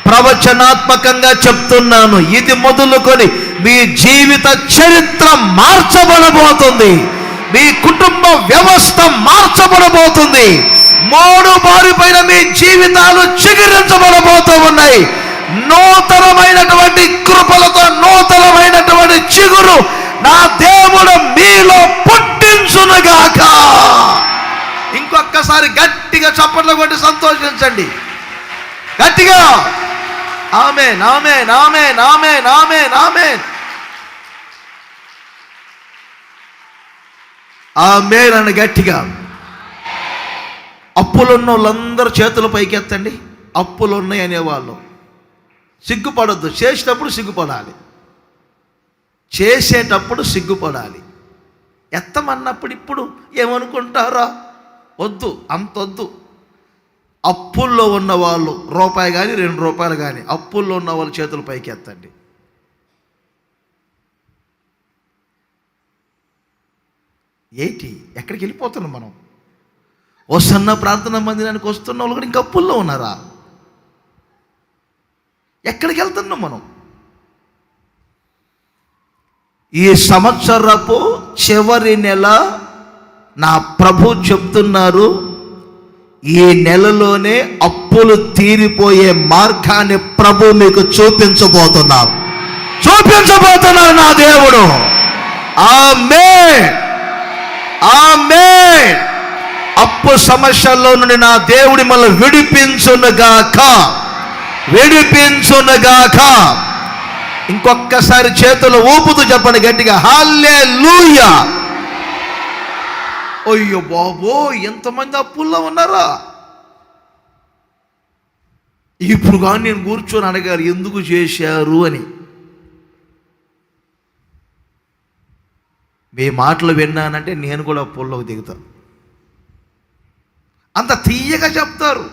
ప్రవచనాత్మకంగా చెప్తున్నాను. ఇది మొదలుకొని మీ జీవిత చరిత్ర మార్చబడబోతుంది. మీ కుటుంబ వ్యవస్థ మార్చబడబోతుంది. 3 బారిపైన మీ జీవితాలు చిగురించబడబోతూ ఉన్నాయి. నూతనమైనటువంటి కృపలతో నూతనమైనటువంటి చిగురు నా దేవుడు మీలో పుట్టించునుగాక. ఇంకొక్కసారి గట్టిగా చప్పట్లు కొట్టి సంతోషించండి. గట్టిగా ఆమేన్, ఆమేన్, ఆమేన్, ఆమేన్, ఆమేన్, ఆమేన్, ఆమేన్ అని గట్టిగా. అప్పులున్న వాళ్ళందరూ చేతులు పైకెత్తండి. అప్పులు ఉన్నాయి అనేవాళ్ళు సిగ్గుపడొద్దు. చేసేటప్పుడు సిగ్గుపడాలి. ఎత్తమన్నప్పుడు ఇప్పుడు ఏమనుకుంటారా? వద్దు, అంతొద్దు. అప్పుల్లో ఉన్న వాళ్ళు రూపాయి కానీ 2 రూపాయలు కానీ అప్పుల్లో ఉన్న వాళ్ళు చేతులు పైకి ఎత్తండి. ఏంటి ఎక్కడికి వెళ్ళిపోతున్నాం మనం? ఓసన్న ప్రార్థన మందిరానికి వస్తున్న వాళ్ళు కూడా ఇంకా అప్పుల్లో ఉన్నారా? ఎక్కడికి వెళ్తున్నాం మనం? ఈ సంవత్సరపు చివరి నెల నా ప్రభు చెప్తున్నారు, ఈ నెలలోనే అప్పులు తీరిపోయే మార్గాన్ని ప్రభు మీకు చూపించబోతున్నారు నా దేవుడు. ఆమేన్, ఆమేన్. అప్పు సమస్యల్లో నుండి నా దేవుడి మనల్ని విడిపించునుగాక. ఇంకొక్కసారి చేతులు ఊపుతూ చెప్పండి గట్టిగా హల్లెలూయా. అయ్యో బాబో, ఎంతమంది అప్పుల్లో ఉన్నారా? ఇప్పుడు కానీ నేను కూర్చొని అడగాలి ఎందుకు చేశారు అని. మీ మాటలు విన్నానంటే నేను కూడా అప్పుల్లోకి దిగుతాను. అంత తీయగా చెప్తారు.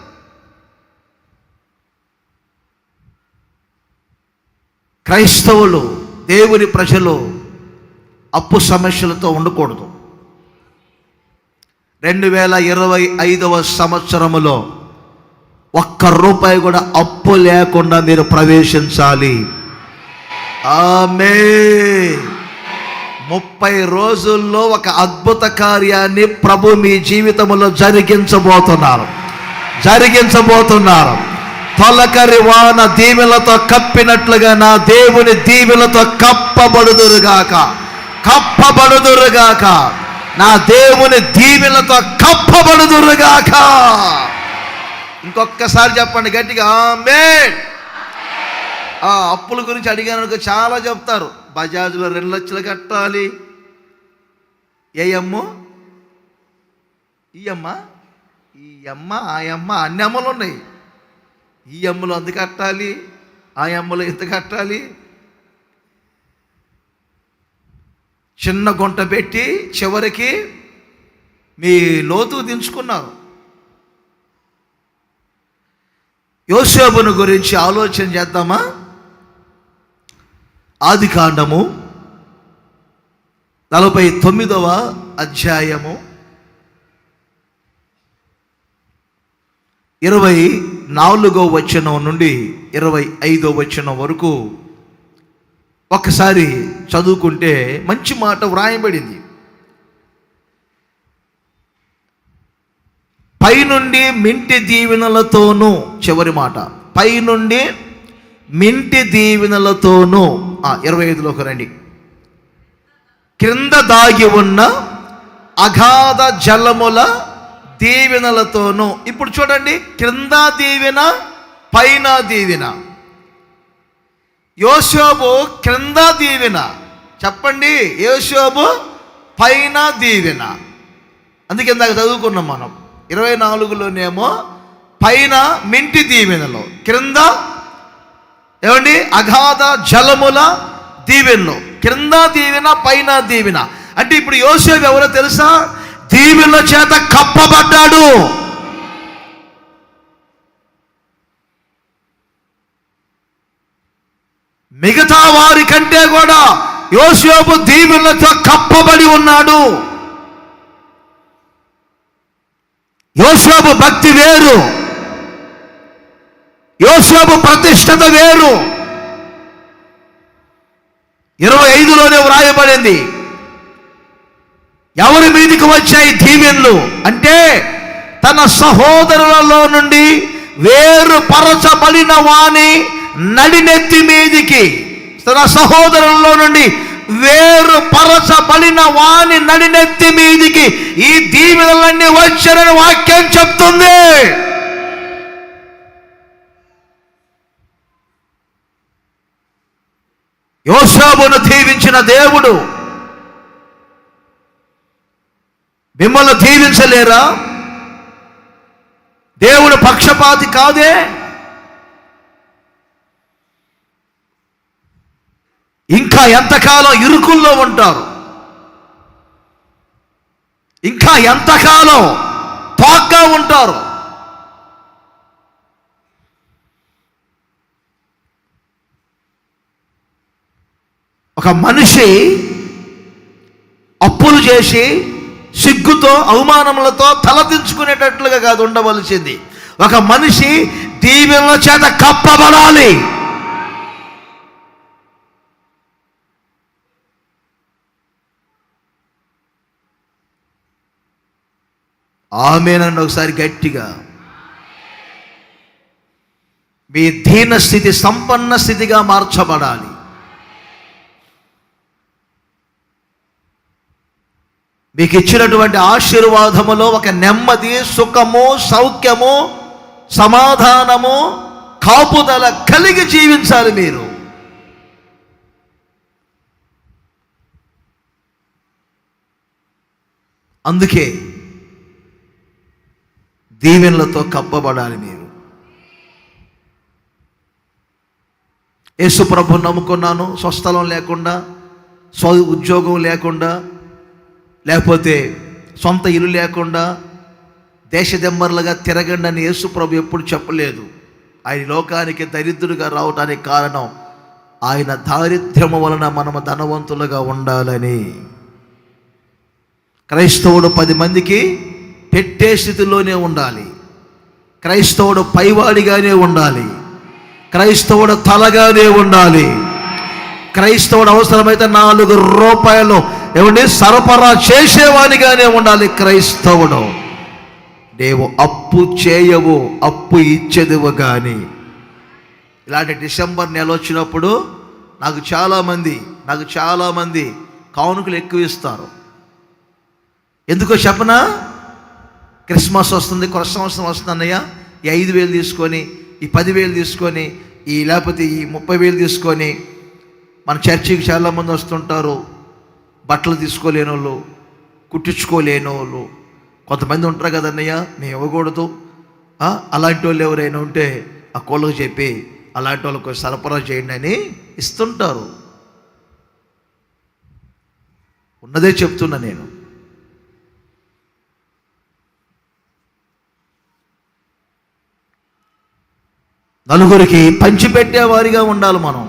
క్రైస్తవులు, దేవుని ప్రజలు అప్పు సమస్యలతో ఉండకూడదు. 2025వ సంవత్సరములో ₹1 కూడా అప్పు లేకుండా మీరు ప్రవేశించాలి. ఆమేన్. 30 రోజుల్లో ఒక అద్భుత కార్యాన్ని ప్రభు మీ జీవితంలో జరిగించబోతున్నారు. తొలకరి వాన దీవెనలతో కప్పినట్లుగా నా దేవుని దీవెనలతో కప్పబడుదురుగాక. నా దేవుని దీవెనలతో కప్పబడుదురుగాక. ఇంకొకసారి చెప్పండి గట్టిగా, ఆమేన్. అప్పుల గురించి అడిగాను, చాలా చెప్తారు. బజాజ్లో 2 లక్షలు కట్టాలి. ఈ అమ్మ అన్ని అమ్మలు ఉన్నాయి. ఈ అమ్మలో అంత కట్టాలి, ఆ అమ్మలో ఇంత కట్టాలి. చిన్న గుంట పెట్టి చివరికి మీ లోతు దించుకున్నారు. యోసేపును గురించి ఆలోచన చేద్దామా? ఆదికాండము 49వ అధ్యాయము 24వ వచనం నుండి 25వ వచనం వరకు ఒకసారి చదువుకుంటే మంచి మాట వ్రాయబడింది. పైనుండి మింటి దీవెనలతోనూ, చివరి మాట, పైనుండి మింటి దీవెనలతోనూ, 25లోకి రండి, క్రింద దాగి ఉన్న అగాధ జలముల దీవెనలతోనూ. ఇప్పుడు చూడండి, క్రింద దీవెన, పైన దీవెన. యోసేపు క్రింద దీవెన, చెప్పండి. యోసేపు పైన దీవెన. అందుకే ఇందాక చదువుకున్నాం మనం. 24లోనేమో పైన మింటి దీవెనలో, క్రింద ఏమండి అగాధ జలముల దీవెనలో. క్రింద దీవెన, పైన దీవెన. అంటే ఇప్పుడు యోసేపు ఎవరో తెలుసా? దీవెనల చేత కప్పబడ్డాడు. మిగతా వారి కంటే కూడా యోసేపు దీవెనలతో కప్పబడి ఉన్నాడు. యోసేపు భక్తి వేరు, యోసేపు ప్రతిష్టత వేరు. 25లోనే వ్రాయబడింది, ఎవరి మీదికి వచ్చాయి దీవెనలు అంటే తన సహోదరులలో నుండి వేరుపరచబడిన వాని నడినెత్తి మీదికి. తన సహోదరులలో నుండి వేరుపరచబడిన వాని నడినెత్తి మీదికి ఈ దీవెనలన్నీ వచ్చారని వాక్యం చెప్తుంది. యోసేపును దీవించిన దేవుడు మిమ్మల్ని దీవించలేరా? దేవుడు పక్షపాతి కాదే. ఇంకా ఎంతకాలం ఇరుకుల్లో ఉంటారు? ఇంకా ఎంతకాలం పాగ్గా ఉంటారు? ఒక మనిషి అప్పులు చేసి సిగ్గుతో, అవమానములతో తలదించుకునేటట్లుగా కాదు ఉండవలసింది. ఒక మనిషి దీవెనల చేత కప్పబడాలి. ఆమేనండి ఒకసారి గట్టిగా. మీ దీన స్థితి సంపన్న స్థితిగా మార్చబడాలి. మీకు ఇచ్చినటువంటి ఆశీర్వాదములో ఒక నెమ్మది, సుఖము, సౌఖ్యము, సమాధానము, కాపుదల కలిగి జీవించాలి మీరు. అందుకే దీవెనలతో కప్పబడాలి. మీరు యేసు ప్రభువుని నమ్ముకున్నాను, స్వస్థలం లేకుండా, ఉద్యోగం లేకుండా, లేకపోతే సొంత ఇల్లు లేకుండా దేశదెమ్మర్లుగా తిరగండి అని యేసు ప్రభు ఎప్పుడు చెప్పలేదు. ఆయన లోకానికి దరిద్రుడిగా రావడానికి కారణం ఆయన దారిద్ర్యము వలన మనము ధనవంతులుగా ఉండాలని. క్రైస్తవుడు 10 మందికి పెట్టే స్థితిలోనే ఉండాలి. క్రైస్తవుడు పైవాడిగానే ఉండాలి. క్రైస్తవుడు తలగానే ఉండాలి. క్రైస్తవుడు అవసరమైతే 4 రూపాయలు సరఫరా చేసేవానిగానే ఉండాలి. క్రైస్తవుడు నీవు అప్పు చేయవు, అప్పు ఇచ్చేదివు. కానీ ఇలాంటి డిసెంబర్ నెల వచ్చినప్పుడు నాకు చాలామంది కానుకలు ఎక్కువ ఇస్తారు. ఎందుకో చెప్పనా? క్రిస్మస్ వస్తుంది, కొత్త సంవత్సరం వస్తుంది అన్నయ్య, ఈ 5,000 తీసుకొని, ఈ 10,000 తీసుకొని, లేకపోతే ఈ 30,000 తీసుకొని. మన చర్చికి చాలామంది వస్తుంటారు, బట్టలు తీసుకోలేని వాళ్ళు, కుట్టించుకోలేని వాళ్ళు కొంతమంది ఉంటారు కదన్నయ్య, మేము ఇవ్వకూడదు. అలాంటి వాళ్ళు ఎవరైనా ఉంటే ఆ కోళ్ళకు చెప్పి అలాంటి వాళ్ళకు సరఫరా చేయండి అని ఇస్తుంటారు. ఉన్నదే చెప్తున్నా నేను. నలుగురికి పంచిపెట్టేవారిగా ఉండాలి మనం.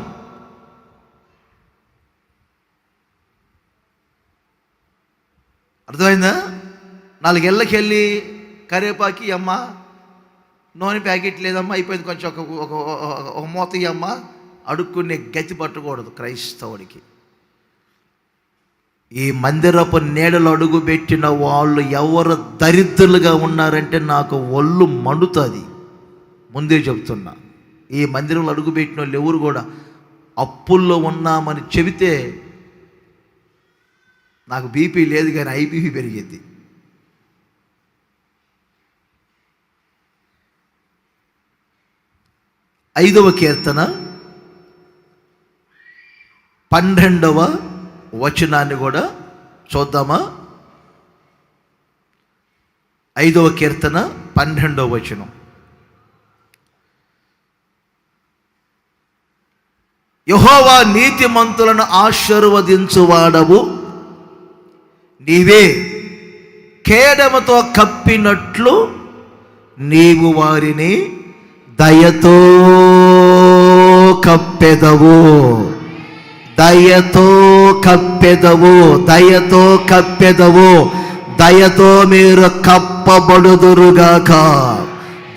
అర్థమైందా? 4 ఏళ్ళకి వెళ్ళి కరేపాకి అమ్మ, నూనె ప్యాకెట్ లేదమ్మా, అయిపోయింది, కొంచెం ఒక మూత అమ్మ అడుక్కునే గతి పట్టకూడదు క్రైస్తవుడికి. ఈ మందిరపు నీడలు అడుగు పెట్టిన వాళ్ళు ఎవరు దరిద్రులుగా ఉన్నారంటే నాకు ఒళ్ళు మండుతుంది. ముందే చెప్తున్నా, ఈ మందిరంలో అడుగుపెట్టిన వాళ్ళు ఎవరు కూడా అప్పుల్లో ఉన్నామని చెబితే నాకు బీపీ లేదు, కానీ ఐబీపీ పెరిగింది. ఐదవ కీర్తన 12వ వచనాన్ని కూడా చూద్దామా? 5వ కీర్తన 12వ వచనం. యెహోవా నీతిమంతులను ఆశీర్వదించువాడవు, నీవే కేడముతో కప్పినట్లు నీవు వారిని దయతో కప్పెదవు. దయతో కప్పెదవు, దయతో కప్పెదవు. దయతో మీరు కప్పబడుదురుగాక,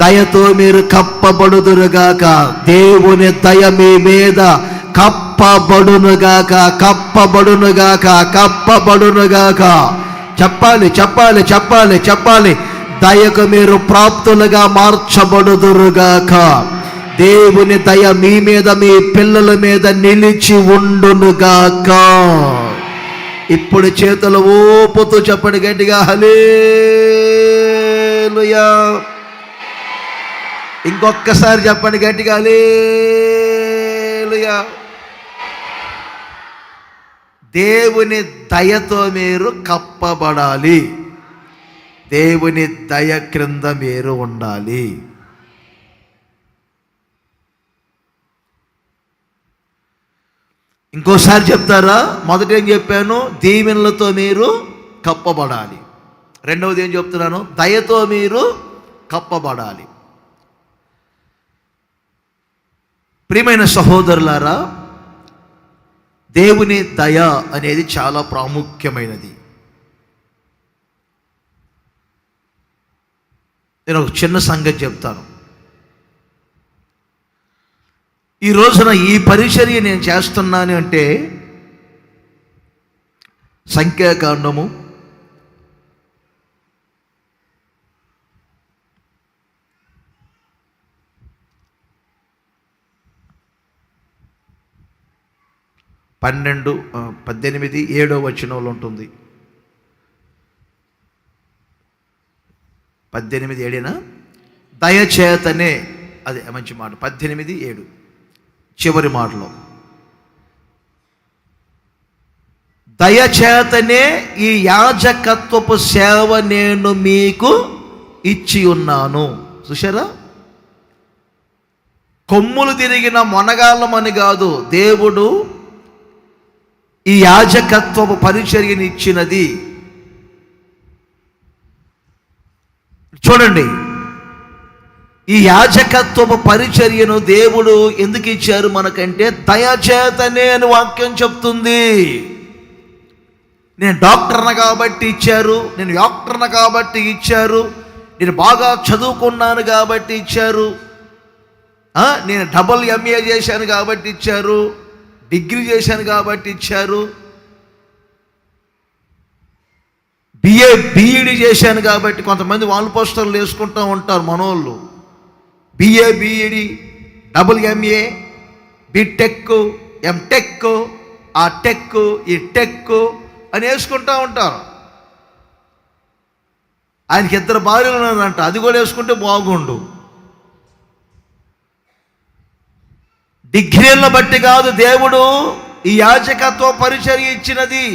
దయతో మీరు కప్పబడుదురుగాక. దేవుని దయ మీ మీద కప్పబడునుగాక, కప్పబడునుగాక, కప్పబడునుగాక. చెప్పాలి చెప్పాలి చెప్పాలి చెప్పాలి. దయకు మీరు ప్రాప్తులుగా మార్చబడుదురుగాక. దేవుని దయ మీ మీద, మీ పిల్లల మీద నిలిచి ఉండునుగాక. ఇప్పుడు చేతులు ఊపుతూ చెప్పండి గట్టిగా, హల్లెలూయా. ఇంకొక్కసారి చెప్పండి గట్టిగా, హల్లెలూయా. దేవుని దయతో మీరు కప్పబడాలి. దేవుని దయ క్రింద మీరు ఉండాలి. ఇంకోసారి చెప్తారా? మొదట ఏం చెప్పాను? దీవెనలతో మీరు కప్పబడాలి. రెండవది ఏం చెప్తున్నాను? దయతో మీరు కప్పబడాలి. ప్రియమైన సహోదరులారా, దేవుని దయ అనేది చాలా ప్రాముఖ్యమైనది. నేను ఒక చిన్న సంగతి చెప్తాను. ఈ రోజున ఈ పరిచర్య నేను చేస్తున్నాను అంటే సంఖ్యాకాండము 18:7 వచనంలో ఉంటుంది. 18:7 దయచేతనే, అదే మంచి మాట. 18:7 చివరి మాటలో దయచేతనే ఈ యాజకత్వపు సేవ నేను మీకు ఇచ్చి ఉన్నాను. చూశారా? కొమ్ములు తిరిగిన మొనగాళ్ళమని కాదు దేవుడు ఈ యాజకత్వపు పరిచర్యని ఇచ్చినది. చూడండి, ఈ యాజకత్వపు పరిచర్యను దేవుడు ఎందుకు ఇచ్చారు మనకంటే దయచేతనే అని వాక్యం చెప్తుంది. నేను డాక్టర్ని కాబట్టి ఇచ్చారు, నేను డాక్టర్ని కాబట్టి ఇచ్చారు, నేను బాగా చదువుకున్నాను కాబట్టి ఇచ్చారు, నేను డబుల్ ఎంఏ చేశాను కాబట్టి ఇచ్చారు, డిగ్రీ చేశాను కాబట్టి ఇచ్చారు, బిఈడి చేశాను కాబట్టి. కొంతమంది వాల్ పోస్టర్లు వేసుకుంటూ ఉంటారు మనోళ్ళు, B Ed, double MA, B Tech, M Tech, ఆ టెక్, ఈ టెక్ అని వేసుకుంటూ ఉంటారు. ఆయనకి 2 భార్యలు ఉన్నారంట, అది కూడా వేసుకుంటే బాగుండు. డిగ్రీలను బట్టి కాదు దేవుడు ఈ యాజకత్వ పరిచర్య ఇచ్చినది.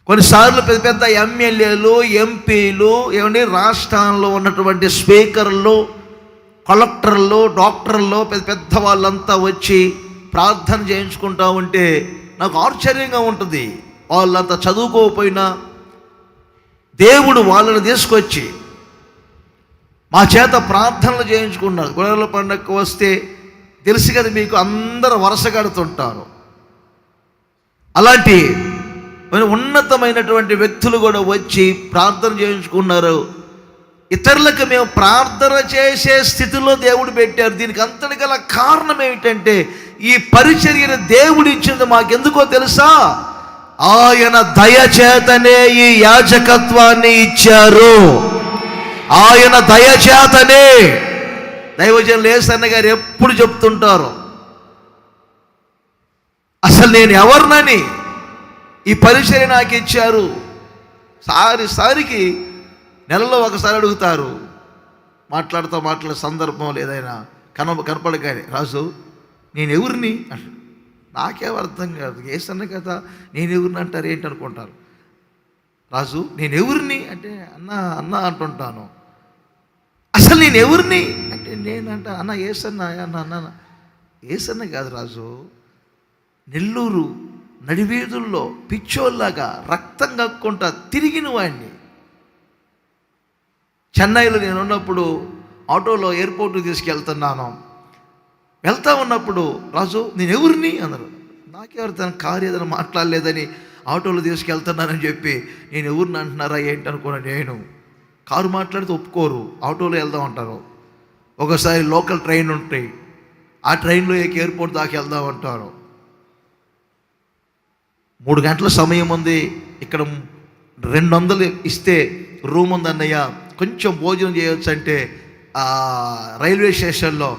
కొన్నిసార్లు పెద్ద పెద్ద ఎమ్మెల్యేలు, ఎంపీలు, ఏమండి, రాష్ట్రాల్లో ఉన్నటువంటి స్పీకర్లు, కలెక్టర్లు, డాక్టర్లు, పెద్ద పెద్ద వాళ్ళంతా వచ్చి ప్రార్థన చేయించుకుంటా ఉంటే నాకు ఆశ్చర్యంగా ఉంటుంది. వాళ్ళంతా చదువుకోకపోయినా దేవుడు వాళ్ళని తీసుకొచ్చి మా చేత ప్రార్థనలు చేయించుకున్నారు. గొర్రెల పండగకు వస్తే తెలుసు కదా మీకు, అందరూ వరుస కడుతుంటారు. అలాంటి ఉన్నతమైనటువంటి వ్యక్తులు కూడా వచ్చి ప్రార్థన చేయించుకున్నారు. ఇతరులకు మేము ప్రార్థన చేసే స్థితిలో దేవుడు పెట్టారు. దీనికి అంతటి గల కారణం ఏమిటంటే ఈ పరిచర్యను దేవుడు ఇచ్చింది మాకెందుకో తెలుసా? ఆయన దయచేతనే ఈ యాజకత్వాన్ని ఇచ్చారు. ఆయన దయచేతనే. దైవజనులు యేసన్న గారు ఎప్పుడు చెప్తుంటారు, అసలు నేను ఎవరినని ఈ పరిచర్య నాకు ఇచ్చారు. సారికి నెలలో ఒకసారి అడుగుతారు. మాట్లాడే సందర్భం ఏదైనా కనపడగానే, రాజు నేను ఎవరిని అంటారు. నాకేం అర్థం కాదు, యేసన్న కదా నేను ఎవరిని అంటారు ఏంటి అనుకుంటారు. రాజు నేను ఎవరిని అంటే అన్న అంటుంటాను. అసలు నేను ఎవరిని అంటే నేనంట అన్న యేసన్న. అన్న యేసన్న కాదు రాజు, నెల్లూరు నడివీధుల్లో పిచ్చోల్లాగా రక్తం కక్కుంటా తిరిగిన వాడిని. చెన్నైలో నేను ఉన్నప్పుడు ఆటోలో ఎయిర్పోర్ట్కి తీసుకెళ్తున్నాను. వెళ్తా ఉన్నప్పుడు, రాజు నేను ఎవరిని అన్నారు. నాకెవరు కారు ఏదైనా మాట్లాడలేదని ఆటోలో తీసుకెళ్తున్నానని చెప్పి నేను ఎవరిని అంటున్నారా ఏంటి అనుకున్నా. నేను కారు మాట్లాడితే ఒప్పుకోరు, ఆటోలో వెళ్దాం అంటారు. ఒకసారి లోకల్ ట్రైన్ ఉంటాయి, ఆ ట్రైన్లో ఎయిర్పోర్ట్ దాకా వెళ్దాం అంటారు. 3 గంటల సమయం ఉంది, ఇక్కడ 200 ఇస్తే రూమ్ ఉందన్నయ్య, కొంచెం భోజనం చేయొచ్చు అంటే రైల్వే స్టేషన్లో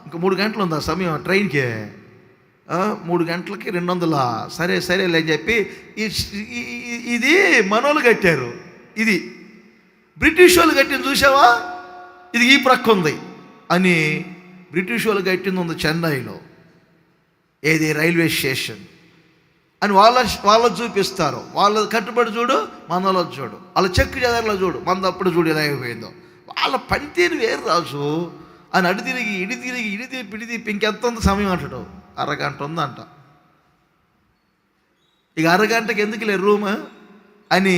ఇంకా 3 గంటలు ఉంది ఆ సమయం ట్రైన్కి. 3 గంటలకి 200. సరేలే అని చెప్పి ఇది మనోళ్ళు కట్టారు, ఇది బ్రిటిష్ వాళ్ళు కట్టింది చూసావా, ఇది ఈ ప్రక్క ఉంది అని బ్రిటిష్ వాళ్ళు కట్టింది ఉంది చెన్నైలో. ఏది రైల్వే స్టేషన్ అని వాళ్ళ చూపిస్తారు. వాళ్ళ కట్టుబడి చూడు, మనలో చూడు, వాళ్ళ చెక్కు చెదర్లో చూడు, మన అప్పుడు చూడు ఎలా అయిపోయిందో. వాళ్ళ పనితీరు వేరు రాజు అని అడి తిరిగి ఇడి తిప్పి ఇంకెంత ఉంది సమయం అంటాడు. 1 గంట ఉందంట. ఇక 1 గంటకి ఎందుకు లే రూమ్ అని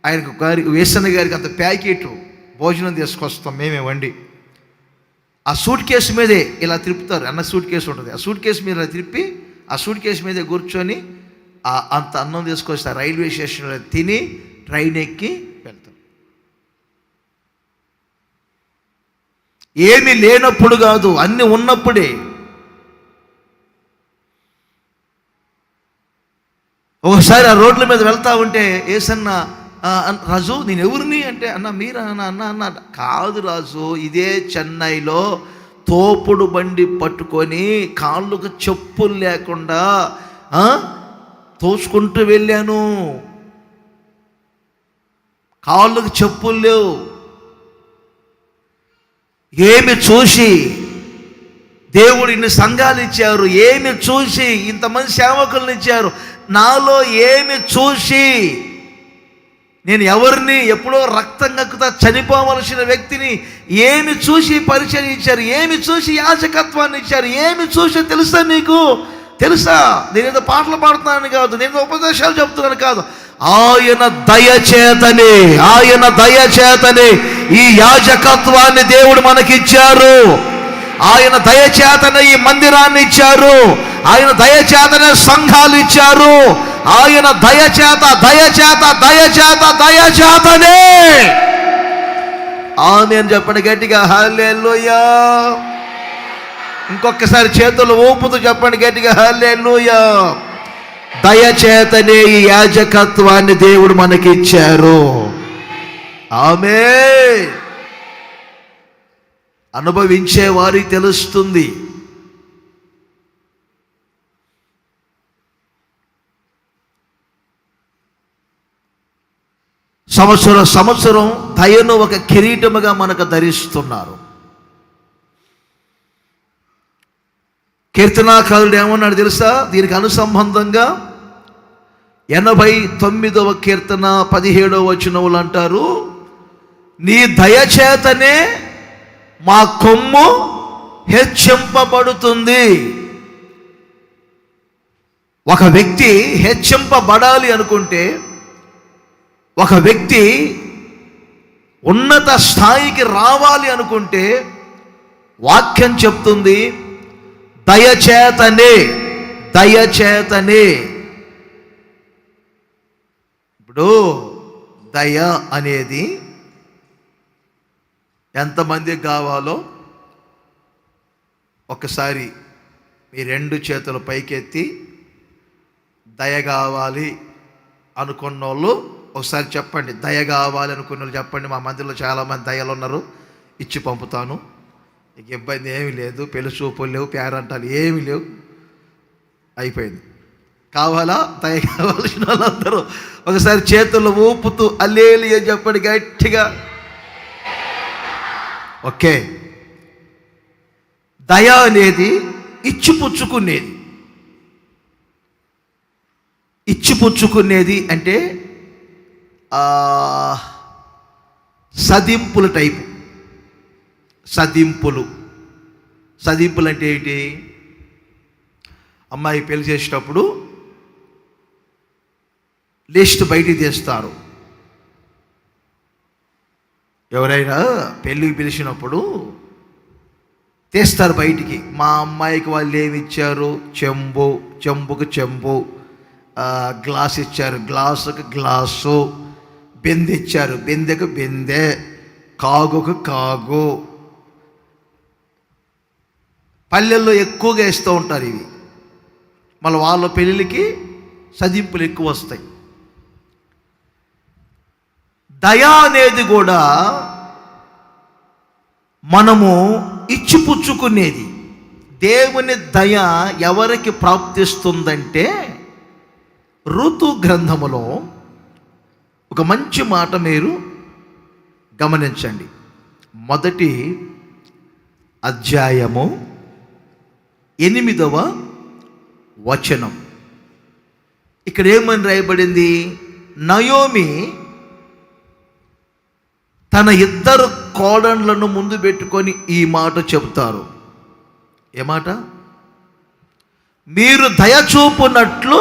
ఆయనకు యేసన్న గారికి అంత ప్యాకెట్ భోజనం తీసుకొస్తాం మేమే వండి. ఆ సూట్ కేసు మీదే ఇలా తిప్పుతారు. అన్న సూట్ కేసు ఉంటుంది, ఆ సూట్ కేసు మీద ఇలా తిప్పి ఆ సూట్ కేసు మీదే కూర్చొని అంత అన్నం తీసుకొస్తారు. రైల్వే స్టేషన్లో తిని ట్రైన్ ఎక్కి వెళ్తాం. ఏమీ లేనప్పుడు కాదు, అన్నీ ఉన్నప్పుడే. ఒకసారి ఆ రోడ్ల మీద వెళ్తా ఉంటే యేసన్న, రాజు నేను ఎవరిని అంటే, అన్న మీరా అన్న కాదు రాజు, ఇదే చెన్నైలో తోపుడు బండి పట్టుకొని కాళ్ళకు చెప్పులు లేకుండా తోసుకుంటూ వెళ్ళాను. కాళ్ళకు చెప్పులు లేవు. ఏమి చూసి దేవుడు ఇన్ని సంఘాలు ఇచ్చారు, ఏమి చూసి ఇంతమంది సేవకులను ఇచ్చారు, నాలో ఏమి చూసి, నేను ఎవరిని ఎప్పుడో రక్తం కక్కుతా చనిపోవలసిన వ్యక్తిని ఏమి చూసి పరిచయం ఇచ్చారు, ఏమి చూసి యాజకత్వాన్ని ఇచ్చారు, ఏమి చూసి తెలుసా నీకు? తెలుసా? నేనేదో పాటలు పాడుతున్నాను కాదు, నేను ఉపదేశాలు చెప్తున్నాను కాదు, ఆయన దయచేతనే ఈ యాజకత్వాన్ని దేవుడు మనకిచ్చారు. ఆయన దయచేతనే ఈ మందిరాన్ని ఇచ్చారు. ఆయన దయచేతనే సంఘాలు ఇచ్చారు. ఆయన దయచేతనే ఆమేన్ చెప్పండి గట్టిగా, హల్లెలూయా. ఇంకొకసారి చేతులు ఊపుతూ చెప్పండి గట్టిగా, హల్లెలూయా. దయచేతనే ఈ యాజకత్వాన్ని దేవుడు మనకిచ్చారు. ఆమేన్. అనుభవించే వారికి తెలుస్తుంది. సంవత్సరం దయను ఒక కిరీటముగా మనకు ధరిస్తున్నారు. కీర్తనాకారుడు ఏమన్నాడు తెలుసా? దీనికి అనుసంబంధంగా 89వ కీర్తన 17వ వచనములు అంటారు, నీ దయచేతనే మా కొమ్ము హెచ్చింపబడుతుంది. ఒక వ్యక్తి హెచ్చింపబడాలి అనుకుంటే, ఒక వ్యక్తి ఉన్నత స్థాయికి రావాలి అనుకుంటే, వాక్యం చెప్తుంది దయచేతనే. ఇప్పుడు దయ అనేది ఎంతమందికి కావాలో ఒకసారి మీ 2 చేతులు పైకెత్తి దయ కావాలి అనుకున్న వాళ్ళు ఒకసారి చెప్పండి. దయ కావాలి అనుకున్న వాళ్ళు చెప్పండి. మా మందిలో చాలామంది దయలు ఉన్నారు, ఇచ్చి పంపుతాను, నీకు ఇబ్బంది ఏమీ లేదు, పెళ్లి చూపులు లేవు, పేరంటాలు ఏమీ లేవు, అయిపోయింది. కావాలా? దయ కావాల్సిన వాళ్ళందరూ ఒకసారి చేతులు ఊపుతూ హల్లెలూయా చెప్పండి గట్టిగా. ఓకే. దయ అనేది ఇచ్చిపుచ్చుకునేది అంటే సదింపుల టైపు. సదింపులు అంటే ఏంటి? అమ్మాయి పెళ్లి చేసేటప్పుడు లిస్ట్ బయటికి తీస్తారు. ఎవరైనా పెళ్ళికి పిలిచినప్పుడు తీస్తారు బయటికి. మా అమ్మాయికి వాళ్ళు ఏమి ఇచ్చారు? చెంబుకు చెంబు, గ్లాస్ ఇచ్చారు, గ్లాసుకు గ్లాసు, బిందె ఇచ్చారు, బిందెకు బిందె, కాగుకు కాగు. పల్లెల్లో ఎక్కువగా ఇస్తూ ఉంటారు ఇవి. మళ్ళీ వాళ్ళ పెళ్ళిళ్ళకి సదింపులు ఎక్కువ వస్తాయి. దయ అనేది కూడా మనము ఇచ్చిపుచ్చుకునేది. దేవుని దయ ఎవరికి ప్రాప్తిస్తుందంటే, ఋతు గ్రంథములో ఒక మంచి మాట మీరు గమనించండి. 1వ అధ్యాయము 8వ వచనం. ఇక్కడ ఏమని రాయబడింది? నయోమి తన 2 కోడళ్లను ముందు పెట్టుకొని ఈ మాట చెబుతారు. ఏ మాట? మీరు దయచూపునట్లు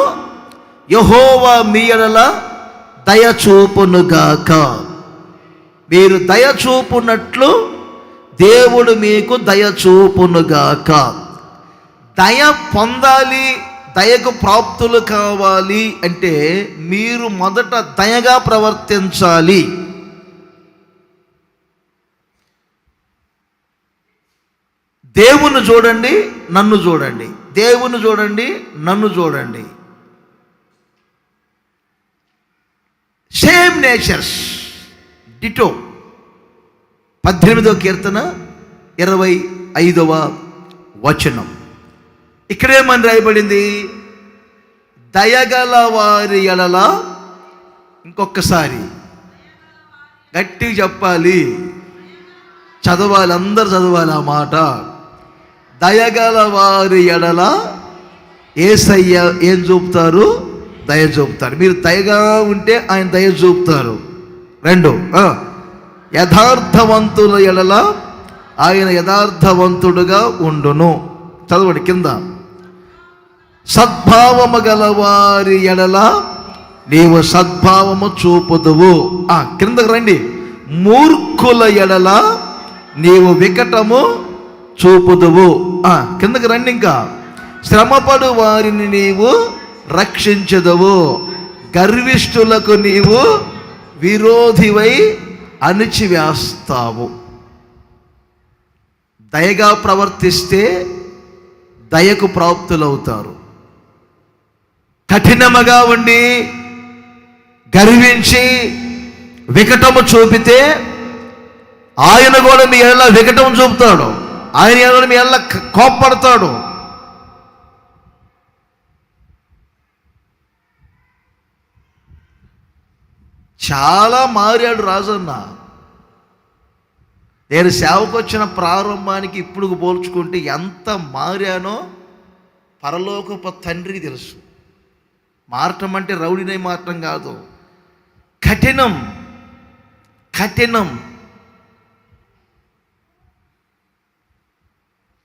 యెహోవా మీ యెడల దయచూపునుగాక. మీరు దయచూపునట్లు దేవుడు మీకు దయచూపునుగాక. దయ పొందాలి, దయకు ప్రాప్తులు కావాలి అంటే మీరు మొదట దయగా ప్రవర్తించాలి. దేవుని చూడండి, నన్ను చూడండి. దేవుని చూడండి, నన్ను చూడండి. Same natures, ditto. 18వ కీర్తన 25వ వచనం. ఇక్కడేమని రాయబడింది? దయగల వారి ఎడల, ఇంకొకసారి గట్టిగా చెప్పాలి, చదవాలి, అందరు చదవాలి ఆ మాట. దయగల వారి ఎడల యేసయ్య ఏం చూపుతారు? దయ చూపుతారు. మీరు దయగా ఉంటే ఆయన దయ చూపుతారు. 2, యథార్థవంతుల ఎడల ఆయన యథార్థవంతుడుగా ఉండును. చదవండి కింద. సద్భావము గల వారి ఎడల నీవు సద్భావము చూపుదువు. కిందకు రండి. మూర్ఖుల ఎడల నీవు వికటము చూపుదువు. కిందకు రండి. ఇంకా శ్రమపడు వారిని నీవు రక్షించదువు. గర్విష్ఠులకు నీవు విరోధివై అణిచివేస్తావు. దయగా ప్రవర్తిస్తే దయకు ప్రాప్తులవుతారు. కఠినముగా ఉండి గర్వించి వికటము చూపితే ఆయన కూడా మీ ఎడల వికటం చూపుతాడు. ఆయన ఎడల మీ ఎడల కోప్పడతాడు. చాలా మారాడు రాజన్న. నేను సేవకు వచ్చిన ప్రారంభానికి ఇప్పుడు పోల్చుకుంటే ఎంత మారానో పరలోకపు తండ్రికి తెలుసు. మారటం అంటే రౌడీనై మారటం కాదు, కఠినం. కఠినం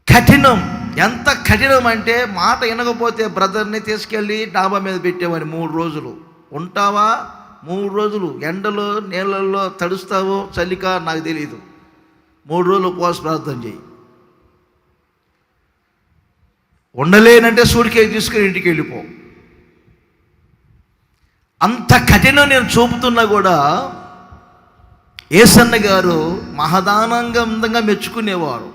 కఠినం ఎంత కఠినం అంటే మాట వినకపోతే బ్రదర్ని తీసుకెళ్ళి డాబా మీద పెట్టేవాని. 3 రోజులు ఉంటావా? 3 రోజులు ఎండలో నీళ్ళల్లో తడుస్తావో చలిక నాకు తెలియదు. 3 రోజులు ఉపవాస ప్రార్థన చేయి. ఉండలేనంటే సూడికేసి తీసుకుని ఇంటికి వెళ్ళిపో. అంత కఠినం నేను చూపుతున్నా కూడా యేసన్న గారు మహదానందంగా మెచ్చుకునేవారు.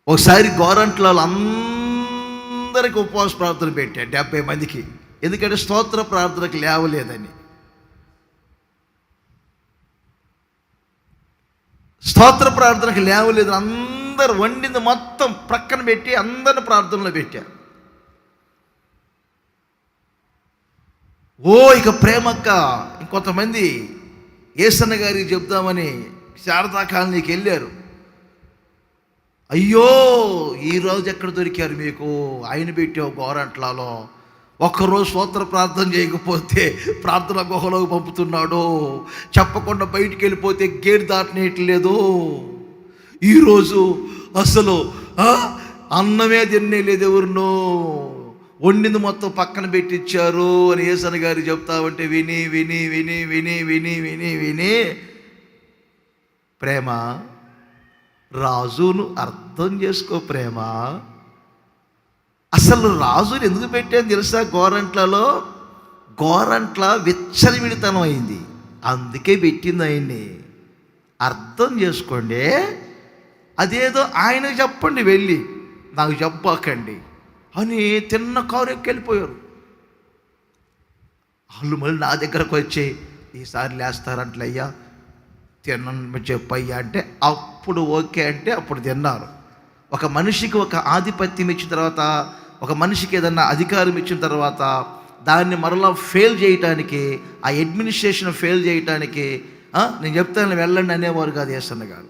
ఒకసారి గోరంట్లలో అందరికి ఉపవాస ప్రార్థన పెట్టాడు 70 మందికి. ఎందుకంటే స్తోత్ర ప్రార్థనకు లేవలేదని. స్తోత్ర ప్రార్థనకు లేవలేదు. అందరు వండింది మొత్తం ప్రక్కన పెట్టి అందరిని ప్రార్థనలో పెట్టారు. ఇక ప్రేమక్క ఇంకొంతమంది యేసన్న గారికి చెప్దామని శారదా కాలనీకి వెళ్ళారు. అయ్యో ఈరోజు ఎక్కడ దొరికారు మీకు? ఆయన పెట్టావు గోరంట్లలో. ఒక్కరోజు స్తోత్ర ప్రార్థన చేయకపోతే ప్రార్థన గుహలోకి పంపుతున్నాడు. చెప్పకుండా బయటికి వెళ్ళిపోతే గేట్ దాటనేయట్లేదు. ఈరోజు అసలు అన్నమే తినేలేదు. ఎవరినో వండింది మొత్తం పక్కన పెట్టించారు అని యేసన్న గారు చెప్తామంటే విని విని విని విని విని విని విని ప్రేమ రాజును అర్థం చేసుకో. ప్రేమ అసలు రాజుని ఎందుకు పెట్టాను తెలుసా? గోరంట్లలో గోరంట్ల విచ్చలవిడితనం అయింది, అందుకే పెట్టింది ఆయన్ని. అర్థం చేసుకోండి. అదేదో ఆయనకు చెప్పండి, వెళ్ళి నాకు చెప్పకండి అని తిన్న కారు ఎక్కెళ్ళిపోయారు. వాళ్ళు మళ్ళీ నా దగ్గరకు వచ్చి ఈసారి లేస్తారంట్లయ్యా తిన్న చెప్పయ్యా అంటే అప్పుడు ఓకే అంటే అప్పుడు తిన్నారు. ఒక మనిషికి ఒక ఆధిపత్యం ఇచ్చిన తర్వాత, ఒక మనిషికి ఏదన్నా అధికారం ఇచ్చిన తర్వాత దాన్ని మరలా ఫెయిల్ చేయటానికి, ఆ అడ్మినిస్ట్రేషన్ ఫెయిల్ చేయటానికి నేను చెప్తాను వెళ్ళండి అనేవారు కాదు యేసన్న గారు.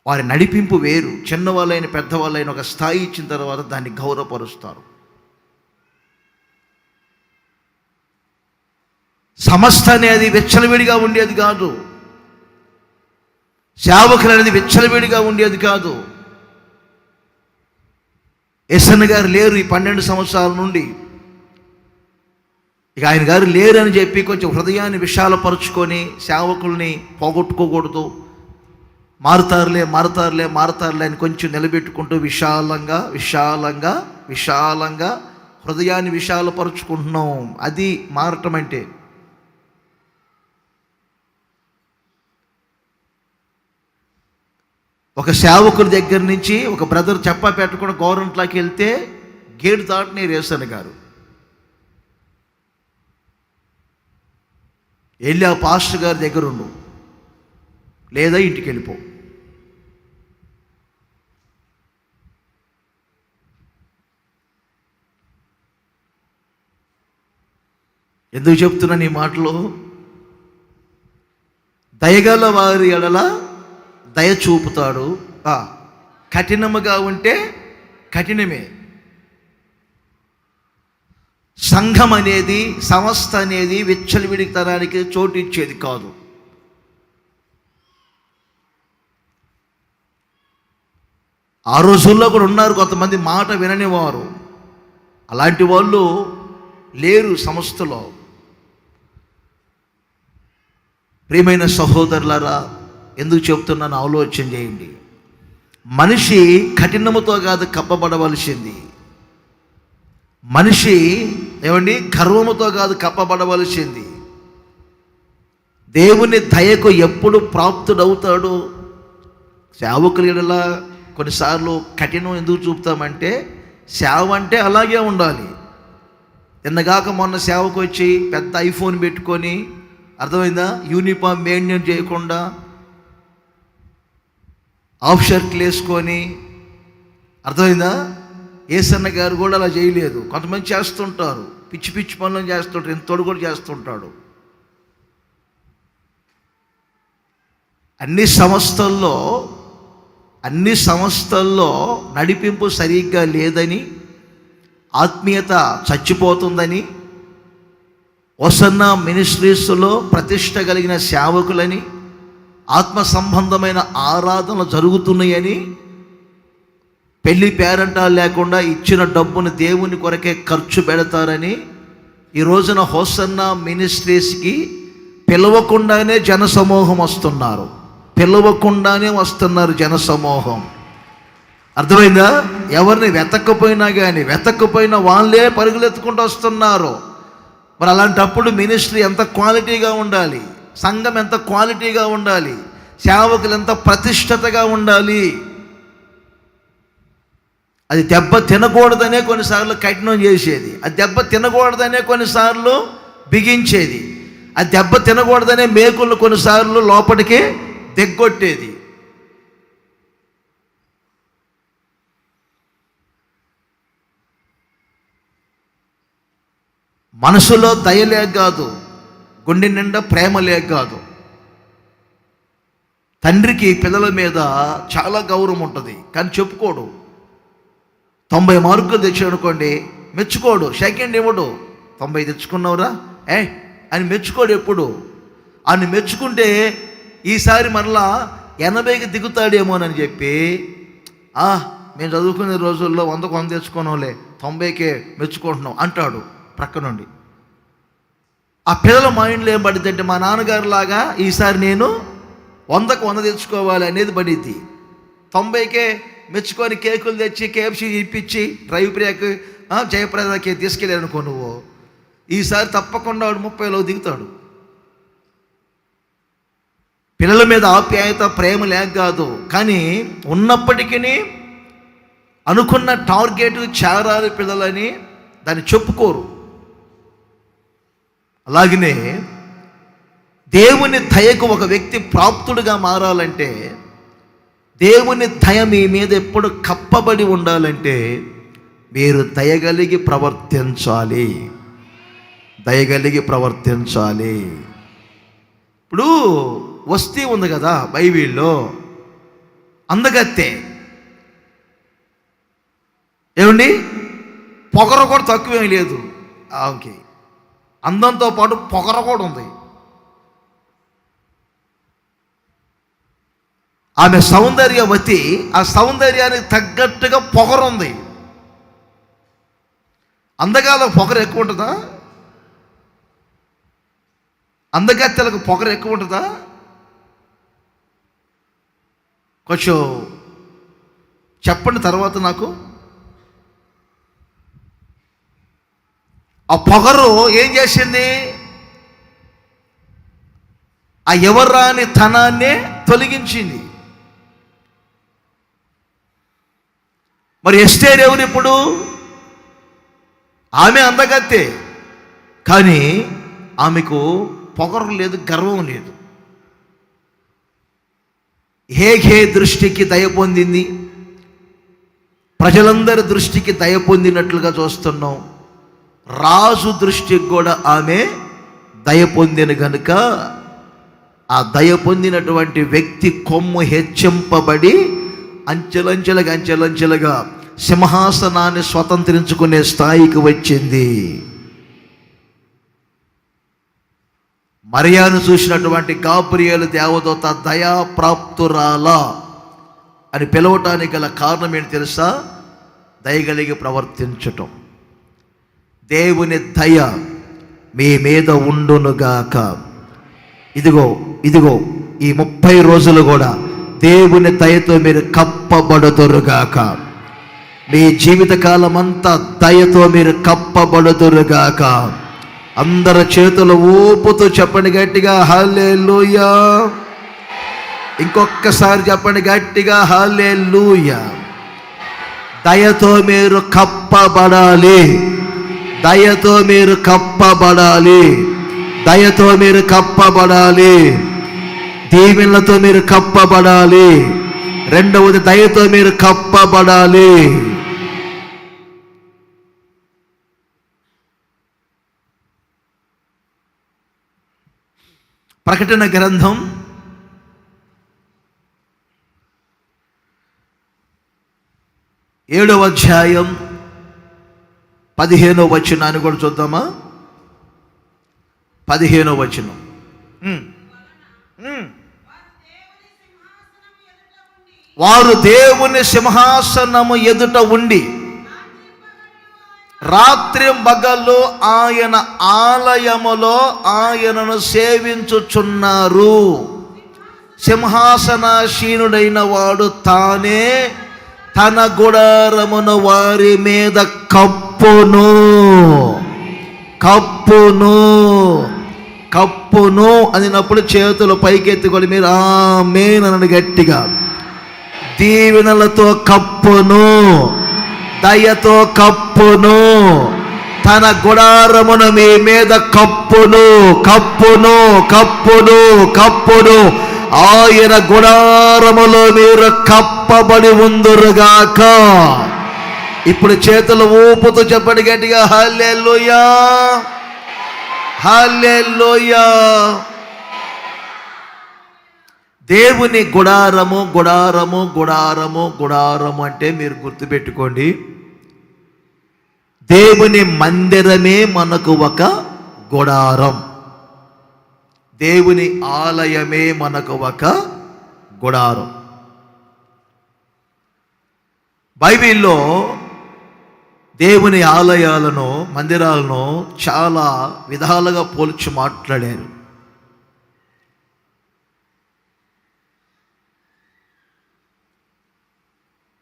వారి నడిపింపు వేరు. చిన్నవాళ్ళైన పెద్దవాళ్ళైన ఒక స్థాయి ఇచ్చిన తర్వాత దాన్ని గౌరవపరుస్తారు. సంస్థ అనేది విచ్చలవిడిగా ఉండేది కాదు. సేవకులు అనేది విచ్చలవిడిగా ఉండేది కాదు. యేసన్న గారు లేరు ఈ 12 సంవత్సరాల నుండి. ఇక ఆయన గారు లేరు అని చెప్పి కొంచెం హృదయాన్ని విశాలపరుచుకొని సేవకుల్ని పోగొట్టుకోకూడదు. మారుతారులే మారుతారులే మారుతారులే అని కొంచెం నిలబెట్టుకుంటూ విశాలంగా విశాలంగా విశాలంగా హృదయాన్ని విశాలపరుచుకుంటున్నాం. అది మారటం అంటే. ఒక సేవకుల దగ్గర నుంచి ఒక బ్రదర్ చెప్పా పెట్టకుండా గవర్నమెంట్లోకి వెళ్తే గేట్ దాటనే యేసన్న గారు వెళ్ళి ఆ పాస్టర్ గారి దగ్గర ఉండు, లేదా ఇంటికి వెళ్ళిపో. ఎందుకు చెప్తున్నాను ఈ మాటలు? దయగల వారి ఎడల దయ చూపుతాడు, కఠినముగా ఉంటే కఠినమే. సంఘం అనేది, సంస్థ అనేది విచ్చలవిడితనానికి చోటు ఇచ్చేది కాదు. ఆ రోజుల్లో కూడా ఉన్నారు కొంతమంది మాట వినని వారు. అలాంటి వాళ్ళు లేరు సంస్థలో. ప్రియమైన సహోదరులారా, ఎందుకు చెప్తున్నాను ఆలోచన చేయండి. మనిషి కఠినముతో కాదు కప్పబడవలసింది. మనిషి గర్వముతో కాదు కప్పబడవలసింది. దేవుని దయకు ఎప్పుడు ప్రాప్తుడవుతాడు? సేవకుల ఎడల కొన్నిసార్లు కఠినం ఎందుకు చూపుతామంటే, సేవ అంటే అలాగే ఉండాలి. నిన్నగాక మొన్న సేవకు వచ్చి పెద్ద ఐఫోన్ పెట్టుకొని, అర్థమైందా, యూనిఫామ్ మెయింటైన్ చేయకుండా ఆఫ్ షర్ట్లు వేసుకొని, అర్థమైందా, ఏసన్న గారు కూడా అలా చేయలేదు. కొంతమంది చేస్తుంటారు, పిచ్చి పిచ్చి పనులను చేస్తుంటారు. ఇంతోడు కూడా చేస్తుంటాడు. అన్ని సంస్థల్లో నడిపింపు సరిగ్గా లేదని, ఆత్మీయత చచ్చిపోతుందని, హోసన్నా మినిస్ట్రీస్లో ప్రతిష్ట కలిగిన సేవకులని, ఆత్మ సంబంధమైన ఆరాధనలు జరుగుతున్నాయని, పెళ్లి పేరంటాలు లేకుండా ఇచ్చిన డబ్బును దేవుని కొరకే ఖర్చు పెడతారని, ఈ రోజున హోసన్నా మినిస్ట్రీస్కి పిలవకుండానే జనసమూహం వస్తున్నారు. జనసమూహం. అర్థమైందా? ఎవరిని వెతక్కపోయినా వాళ్ళే పరుగులెత్తుకుంటూ వస్తున్నారు. మరి అలాంటప్పుడు మినిస్ట్రీ ఎంత క్వాలిటీగా ఉండాలి, సంఘం ఎంత క్వాలిటీగా ఉండాలి, సేవకులు ఎంత ప్రతిష్టతగా ఉండాలి. అది దెబ్బ తినకూడదనే కొన్నిసార్లు కఠినం చేసేది, అది దెబ్బ తినకూడదనే కొన్నిసార్లు బిగించేది, అది దెబ్బ తినకూడదనే మేకులను కొన్నిసార్లు లోపలికి దిగ్గొట్టేది. మనసులో దయ లేక కాదు, గుండె నిండా ప్రేమ లేక కాదు. తండ్రికి పిల్లల మీద చాలా గౌరవం ఉంటుంది, కానీ చెప్పుకోడు. 90 మార్కులు తెచ్చాడనుకోండి, మెచ్చుకోడు, సెకండ్ ఇవ్వడు. 90 తెచ్చుకున్నావురా అని మెచ్చుకోడు ఎప్పుడు. అని మెచ్చుకుంటే ఈసారి మరలా 80కి దిగుతాడేమోనని చెప్పి, మేము చదువుకునే రోజుల్లో 100కు 100 తెచ్చుకోనంలే, 90కే మెచ్చుకుంటున్నాం అంటాడు ప్రక్క నుండి. ఆ పిల్లల మైండ్లో ఏం పడుతుంది అంటే, మా నాన్నగారు లాగా ఈసారి నేను 100కు 100 తెచ్చుకోవాలి అనేది పడిద్ది. 90కే మెచ్చుకొని కేకులు తెచ్చి కేఎఫ్సీ ఇప్పించి డ్రైవ్ బ్రేక్ జయప్రదకి తీసుకెళ్ళానుకో, నువ్వు ఈసారి తప్పకుండా వాడు 30లో దిగుతాడు. పిల్లల మీద ఆప్యాయత ప్రేమ లేక కాదు, కానీ ఉన్నప్పటికీ అనుకున్న టార్గెట్ చేరాలి పిల్లలని దాన్ని చెప్పుకోరు. అలాగనే దేవుని దయకు ఒక వ్యక్తి ప్రాప్తుడిగా మారాలంటే, దేవుని దయ మీ మీద ఎప్పుడు కప్పబడి ఉండాలంటే, మీరు దయగలిగి ప్రవర్తించాలి. ఇప్పుడు వస్తీ ఉంది కదా బైబిల్లో, అందగత్తె పొగర కూడా తక్కువేం లేదు. ఓకే, అందంతో పాటు పొగర కూడా ఉంది. ఆమె సౌందర్యవతి, ఆ సౌందర్యానికి తగ్గట్టుగా పొగరుంది. అందగాలకు పొగరు ఎక్కువ ఉంటుందా? అందగత్తెలకు పొగరు ఎక్కువ ఉంటుందా? కొంచెం చెప్పండి తర్వాత నాకు. ఆ పొగరు ఏం చేసింది? ఆ ఎవర్రాని తనాన్నే తొలగించింది. మరి ఎస్తేర్ ఎవరు ఇప్పుడు? ఆమె అందగత్తే, కానీ ఆమెకు పొగరు లేదు, గర్వం లేదు. హేగే దృష్టికి దయ పొందింది, ప్రజలందరి దృష్టికి దయ పొందినట్లుగా చూస్తున్నాం. రాజు దృష్టికి కూడా ఆమె దయ పొందిన కనుక ఆ దయ పొందినటువంటి వ్యక్తి కొమ్ము హెచ్చింపబడి అంచెలంచెలుగా సింహాసనాన్ని స్వతంత్రించుకునే స్థాయికి వచ్చింది. మరియాను చూసినటువంటి గాబ్రియేలు దేవదూత దయాప్రాప్తురాలా అని పిలవటానికి గల కారణం ఏంటి తెలుసా? దయగలిగి ప్రవర్తించటం. దేవుని దయ మీ మీద ఉండునుగాక. ఇదిగో ఈ 30 రోజులు కూడా దేవుని దయతో మీరు కప్పబడుదురుగాక. మీ జీవితకాలం అంతా దయతో మీరు కప్పబడుదురుగాక. అందరి చేతులు ఊపుతూ చెప్పండి గట్టిగా హల్లెలూయా. ఇంకొకసారి చెప్పండి గట్టిగా హల్లెలూయా. దయతో మీరు కప్పబడాలి, దయతో మీరు కప్పబడాలి, దయతో మీరు కప్పబడాలి, దీవెనలతో మీరు కప్పబడాలి. రెండవది దయతో మీరు కప్పబడాలి. ప్రకటన గ్రంథం 7వ అధ్యాయం 15వ వచనాన్ని కూడా చూద్దామా? 15వ వచనం. వారు దేవుని సింహాసనము ఎదుట ఉండి రాత్రి పగలు ఆయన ఆలయములో ఆయనను సేవించుచున్నారు. సింహాసనాసీనుడైన వాడు తానే తన గుడారమును వారి మీద కప్పును అనినప్పుడు చేతులు పైకెత్తుకొని మీరు ఆమేన్ అనండి గట్టిగా. దీవెనలతో కప్పును, దయతో కప్పును, తన గుడారమును మీ మీద కప్పును. ఆయన గుడారములో మీరు కప్పబడి ఉందురుగాక. ఇప్పుడు చేతులు ఊపుతూ చెప్పండి గట్టిగా హల్లెలూయా, హల్లెలూయా. దేవుని గుడారము అంటే మీరు గుర్తుపెట్టుకోండి, దేవుని మందిరమే మనకు ఒక గుడారం. దేవుని ఆలయమే మనకు ఒక గుడారం. బైబిల్లో దేవుని ఆలయాలను, మందిరాలను చాలా విధాలుగా పోల్చి మాట్లాడారు.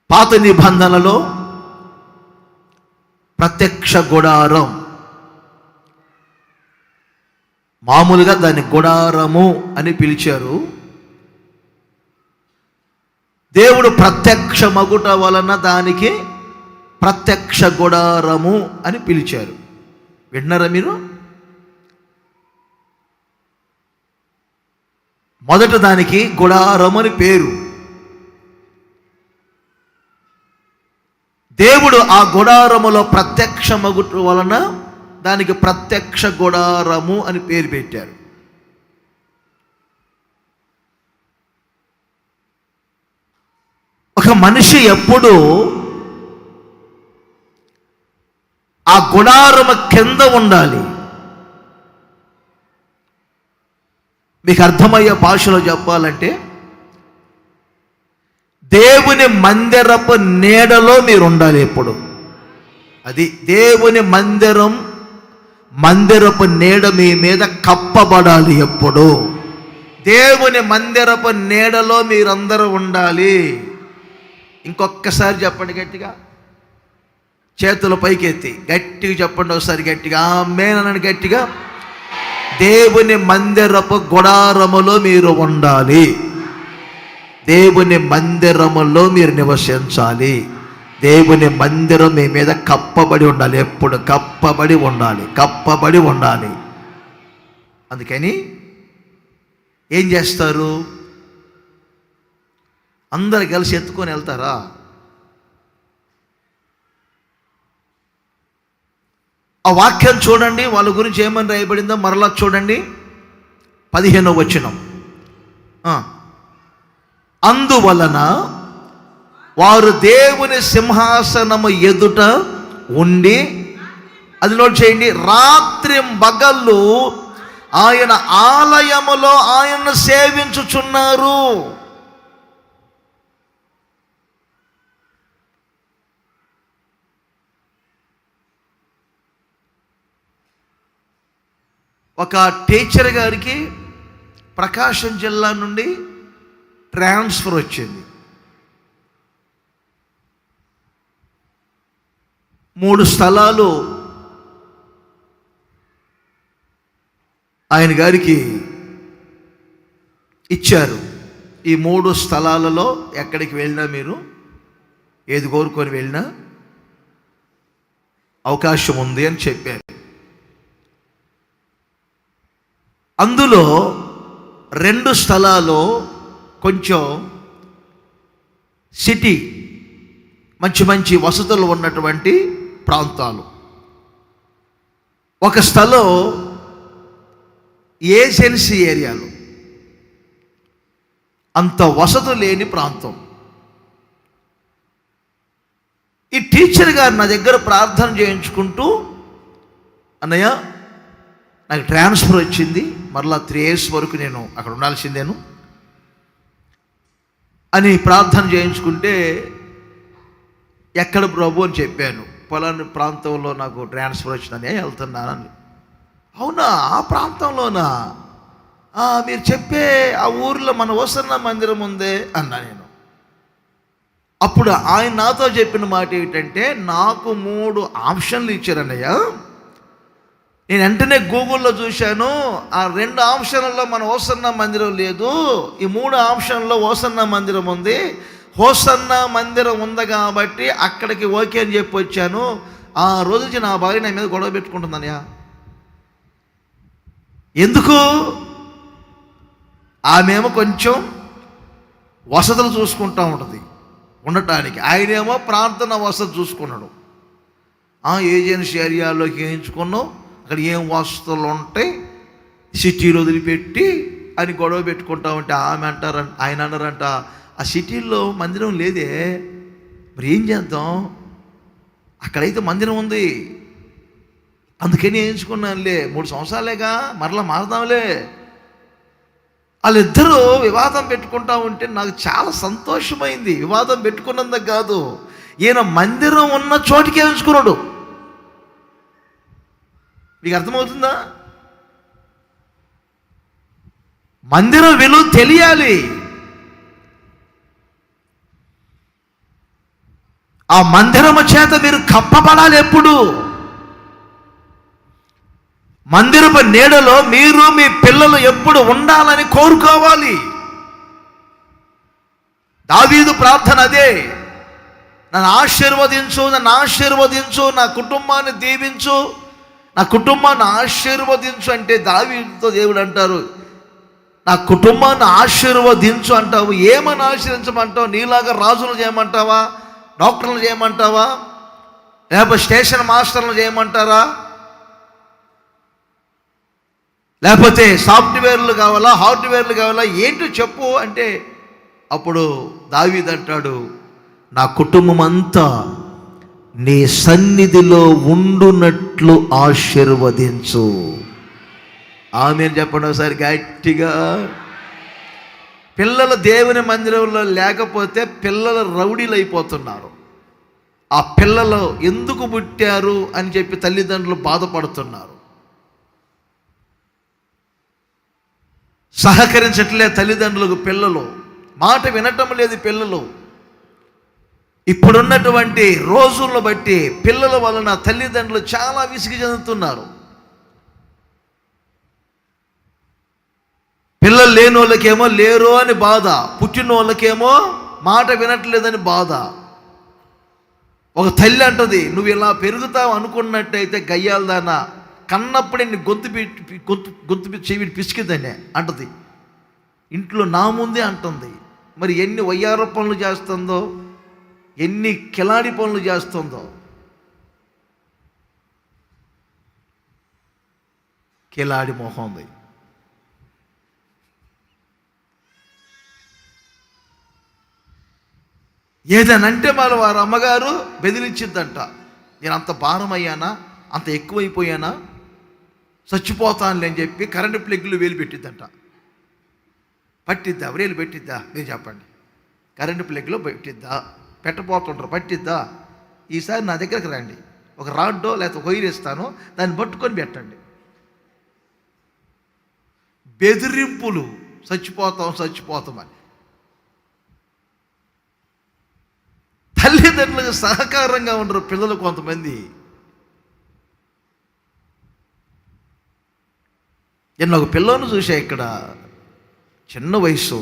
పాత నిబంధనలో ప్రత్యక్ష గుడారం, మామూలుగా దాన్ని గుడారము అని పిలిచారు. దేవుడు ప్రత్యక్ష మగుట వలన దానికి ప్రత్యక్ష గుడారము అని పిలిచారు. విన్నారా మీరు? మొదట దానికి గుడారం అని పేరు. దేవుడు ఆ గుడారములో ప్రత్యక్ష మగుట వలన దానికి ప్రత్యక్ష గుడారము అని పేరు పెట్టారు. ఒక మనిషి ఎప్పుడు ఆ గుడారము కింద ఉండాలి. మీకు అర్థమయ్యే భాషలో చెప్పాలంటే, దేవుని మందిరపు నీడలో మీరు ఉండాలి ఎప్పుడు. అది దేవుని మందిరపు నీడ మీ మీద కప్పబడాలి ఎప్పుడు. దేవుని మందిరపు నీడలో మీరందరూ ఉండాలి. ఇంకొకసారి చెప్పండి గట్టిగా, చేతుల పైకెత్తి గట్టిగా చెప్పండి ఒకసారి గట్టిగా ఆమేన్ అనండి గట్టిగా. దేవుని మందిరపు గుడారములో మీరు ఉండాలి. దేవుని మందిరములో మీరు నివసించాలి. దేవుని మందిరం మీ మీద కప్పబడి ఉండాలి. ఎప్పుడు కప్పబడి ఉండాలి. అందుకని ఏం చేస్తారు? అందరు కలిసి ఎత్తుకొని వెళ్తారా? ఆ వాక్యం చూడండి, వాళ్ళ గురించి ఏమని రాయబడిందో మరలా చూడండి. 15వ వచనం, అందువలన వారు దేవుని సింహాసనము ఎదుట ఉండి, అది నోట్ చేయండి, రాత్రి పగళ్ళు ఆయన ఆలయములో ఆయన్ను సేవించుచున్నారు. ఒక టీచర్ గారికి ప్రకాశం జిల్లా నుండి ట్రాన్స్ఫర్ వచ్చింది. 3 స్థలాలు ఆయన గారికి ఇచ్చారు. ఈ 3 స్థలాలలో ఎక్కడికి వెళ్ళినా మీరు ఏది కోరుకొని వెళ్ళినా అవకాశం ఉంది అని చెప్పారు. అందులో 2 స్థలాలు కొంచెం సిటీ, మంచి మంచి వసతులు ఉన్నటువంటి ప్రాంతాలు. ఒక స్థలం ఏజెన్సీ ఏరియాలో, అంత వసతులు లేని ప్రాంతం. ఈ టీచర్ గారు నా దగ్గర ప్రార్థన చేయించుకుంటూ, అన్నయ్య నాకు ట్రాన్స్ఫర్ వచ్చింది, మరలా 3 years వరకు నేను అక్కడ ఉండాల్సిందేను అని ప్రార్థన చేయించుకుంటే, ఎక్కడ ప్రభు అని చెప్పాను. పలానా ప్రాంతంలో నాకు ట్రాన్స్ఫర్ వచ్చిందని వెళ్తున్నానని. అవునా, ఆ ప్రాంతంలోనా? మీరు చెప్పే ఆ ఊరిలో మన హోసన్న మందిరం ఉందే అన్నా నేను. అప్పుడు ఆయన నాతో చెప్పిన మాట ఏంటంటే, నాకు 3 ఆప్షన్లు ఇచ్చారన్నయ్య. నేను వెంటనే గూగుల్లో చూశాను, ఆ 2 ఆప్షన్లలో మన హోసన్న మందిరం లేదు, ఈ 3 ఆప్షన్లో హోసన్న మందిరం ఉంది. హోసన్న మందిరం ఉంది కాబట్టి అక్కడికి ఓకే అని చెప్పి వచ్చాను. ఆ రోజు నుంచి నా భార్య నా మీద గొడవ పెట్టుకుంటుందన్నయ్య. ఎందుకు? ఆమెమో కొంచెం వసతులు చూసుకుంటూ ఉంటుంది ఉండటానికి, ఆయనేమో ప్రార్థన వసతి చూసుకున్నాడు. ఏజెన్సీ ఏరియాలోకి వేయించుకున్నాం, అక్కడ ఏం వసతులు ఉంటాయి, సిటీలో వదిలిపెట్టి అని గొడవ పెట్టుకుంటా ఉంటే ఆయన అన్నారంట, ఆ సిటీల్లో మందిరం లేదే, మరి ఏం చేద్దాం, అక్కడైతే మందిరం ఉంది, అందుకని వేయించుకున్నానులే, 3 సంవత్సరాలేగా, మరలా మారదాంలే. వాళ్ళిద్దరూ వివాదం పెట్టుకుంటా ఉంటే నాకు చాలా సంతోషమైంది. వివాదం పెట్టుకున్నందుకు కాదు, ఈయన మందిరం ఉన్న చోటికి వేయించుకున్నాడు. మీకు అర్థమవుతుందా? మందిరం విలువ తెలియాలి. ఆ మందిరము చేత మీరు కప్పబడాలి. ఎప్పుడు మందిరపు నీడలో మీరు మీ పిల్లలు ఎప్పుడు ఉండాలని కోరుకోవాలి. దావీదు ప్రార్థన అదే, నన్ను ఆశీర్వదించు, నా కుటుంబాన్ని దీవించు, నా కుటుంబాన్ని ఆశీర్వదించు అంటే దావీదుతో దేవుడు అంటారు, నా కుటుంబాన్ని ఆశీర్వదించు అంటావు. ఏమని ఆశీర్వించమంటావు? నీలాగా రాజులు చేయమంటావా, డాక్టర్లు చేయమంటావా, లేకపోతే స్టేషన్ మాస్టర్లు చేయమంటారా, లేకపోతే సాఫ్ట్వేర్లు కావాలా, హార్డ్వేర్లు కావాలా, ఏంటో చెప్పు అంటే, అప్పుడు దావీదు అంటాడు, నా కుటుంబం అంతా నీ సన్నిధిలో ఉండునట్లు ఆశీర్వదించు. ఆమేన్ చెప్పండి ఒకసారి గట్టిగా. పిల్లలు దేవుని మందిరంలో లేకపోతే పిల్లలు రౌడీలు అయిపోతున్నారు. ఆ పిల్లలు ఎందుకు పుట్టారు అని చెప్పి తల్లిదండ్రులు బాధపడుతున్నారు. సహకరించట్లే తల్లిదండ్రులకు పిల్లలు, మాట వినటం లేదు పిల్లలు. ఇప్పుడున్నటువంటి రోజులను బట్టి పిల్లల వలన తల్లిదండ్రులు చాలా విసిగి చెందుతున్నారు. పిల్లలు లేని వాళ్ళకేమో లేరు అని బాధ, పుట్టిన వాళ్ళకేమో మాట వినట్లేదని బాధ. ఒక తల్లి అంటది, నువ్వు ఇలా పెరుగుతావు అనుకున్నట్టయితే గయ్యాలదానా, కన్నప్పుడే నీ గొంతు చెవి పిసికిందనే అంటది. ఇంట్లో నా ముందే అంటుంది. మరి ఎన్ని వయ్యార పనులు చేస్తుందో, ఎన్ని కిలాడి పనులు చేస్తుందో. కిలాడి మొహంది. ఏదనంటే మరి వారి అమ్మగారు బెదిరించిద్దంట. నేను అంత భారం అయ్యానా, అంత ఎక్కువైపోయానా, చచ్చిపోతానులే అని చెప్పి కరెంటు ప్లగ్లు వేలు పెట్టిద్దంట. పట్టిద్దా? వేలు పెట్టిద్దా? మీరు చెప్పండి. కరెంటు ప్లగ్లో పెట్టిద్దా? పెట్టబోతుంటారు. పట్టిద్దా? ఈసారి నా దగ్గరకు రండి, ఒక రాడ్డో లేకపోతే వైర్ ఇస్తాను, దాన్ని పట్టుకొని పెట్టండి. బెదిరింపులు, చచ్చిపోతామని. తల్లిదండ్రులకు సహకారంగా ఉండరు పిల్లలు కొంతమంది. నేను ఒక పిల్లని చూసా ఇక్కడ, చిన్న వయసు,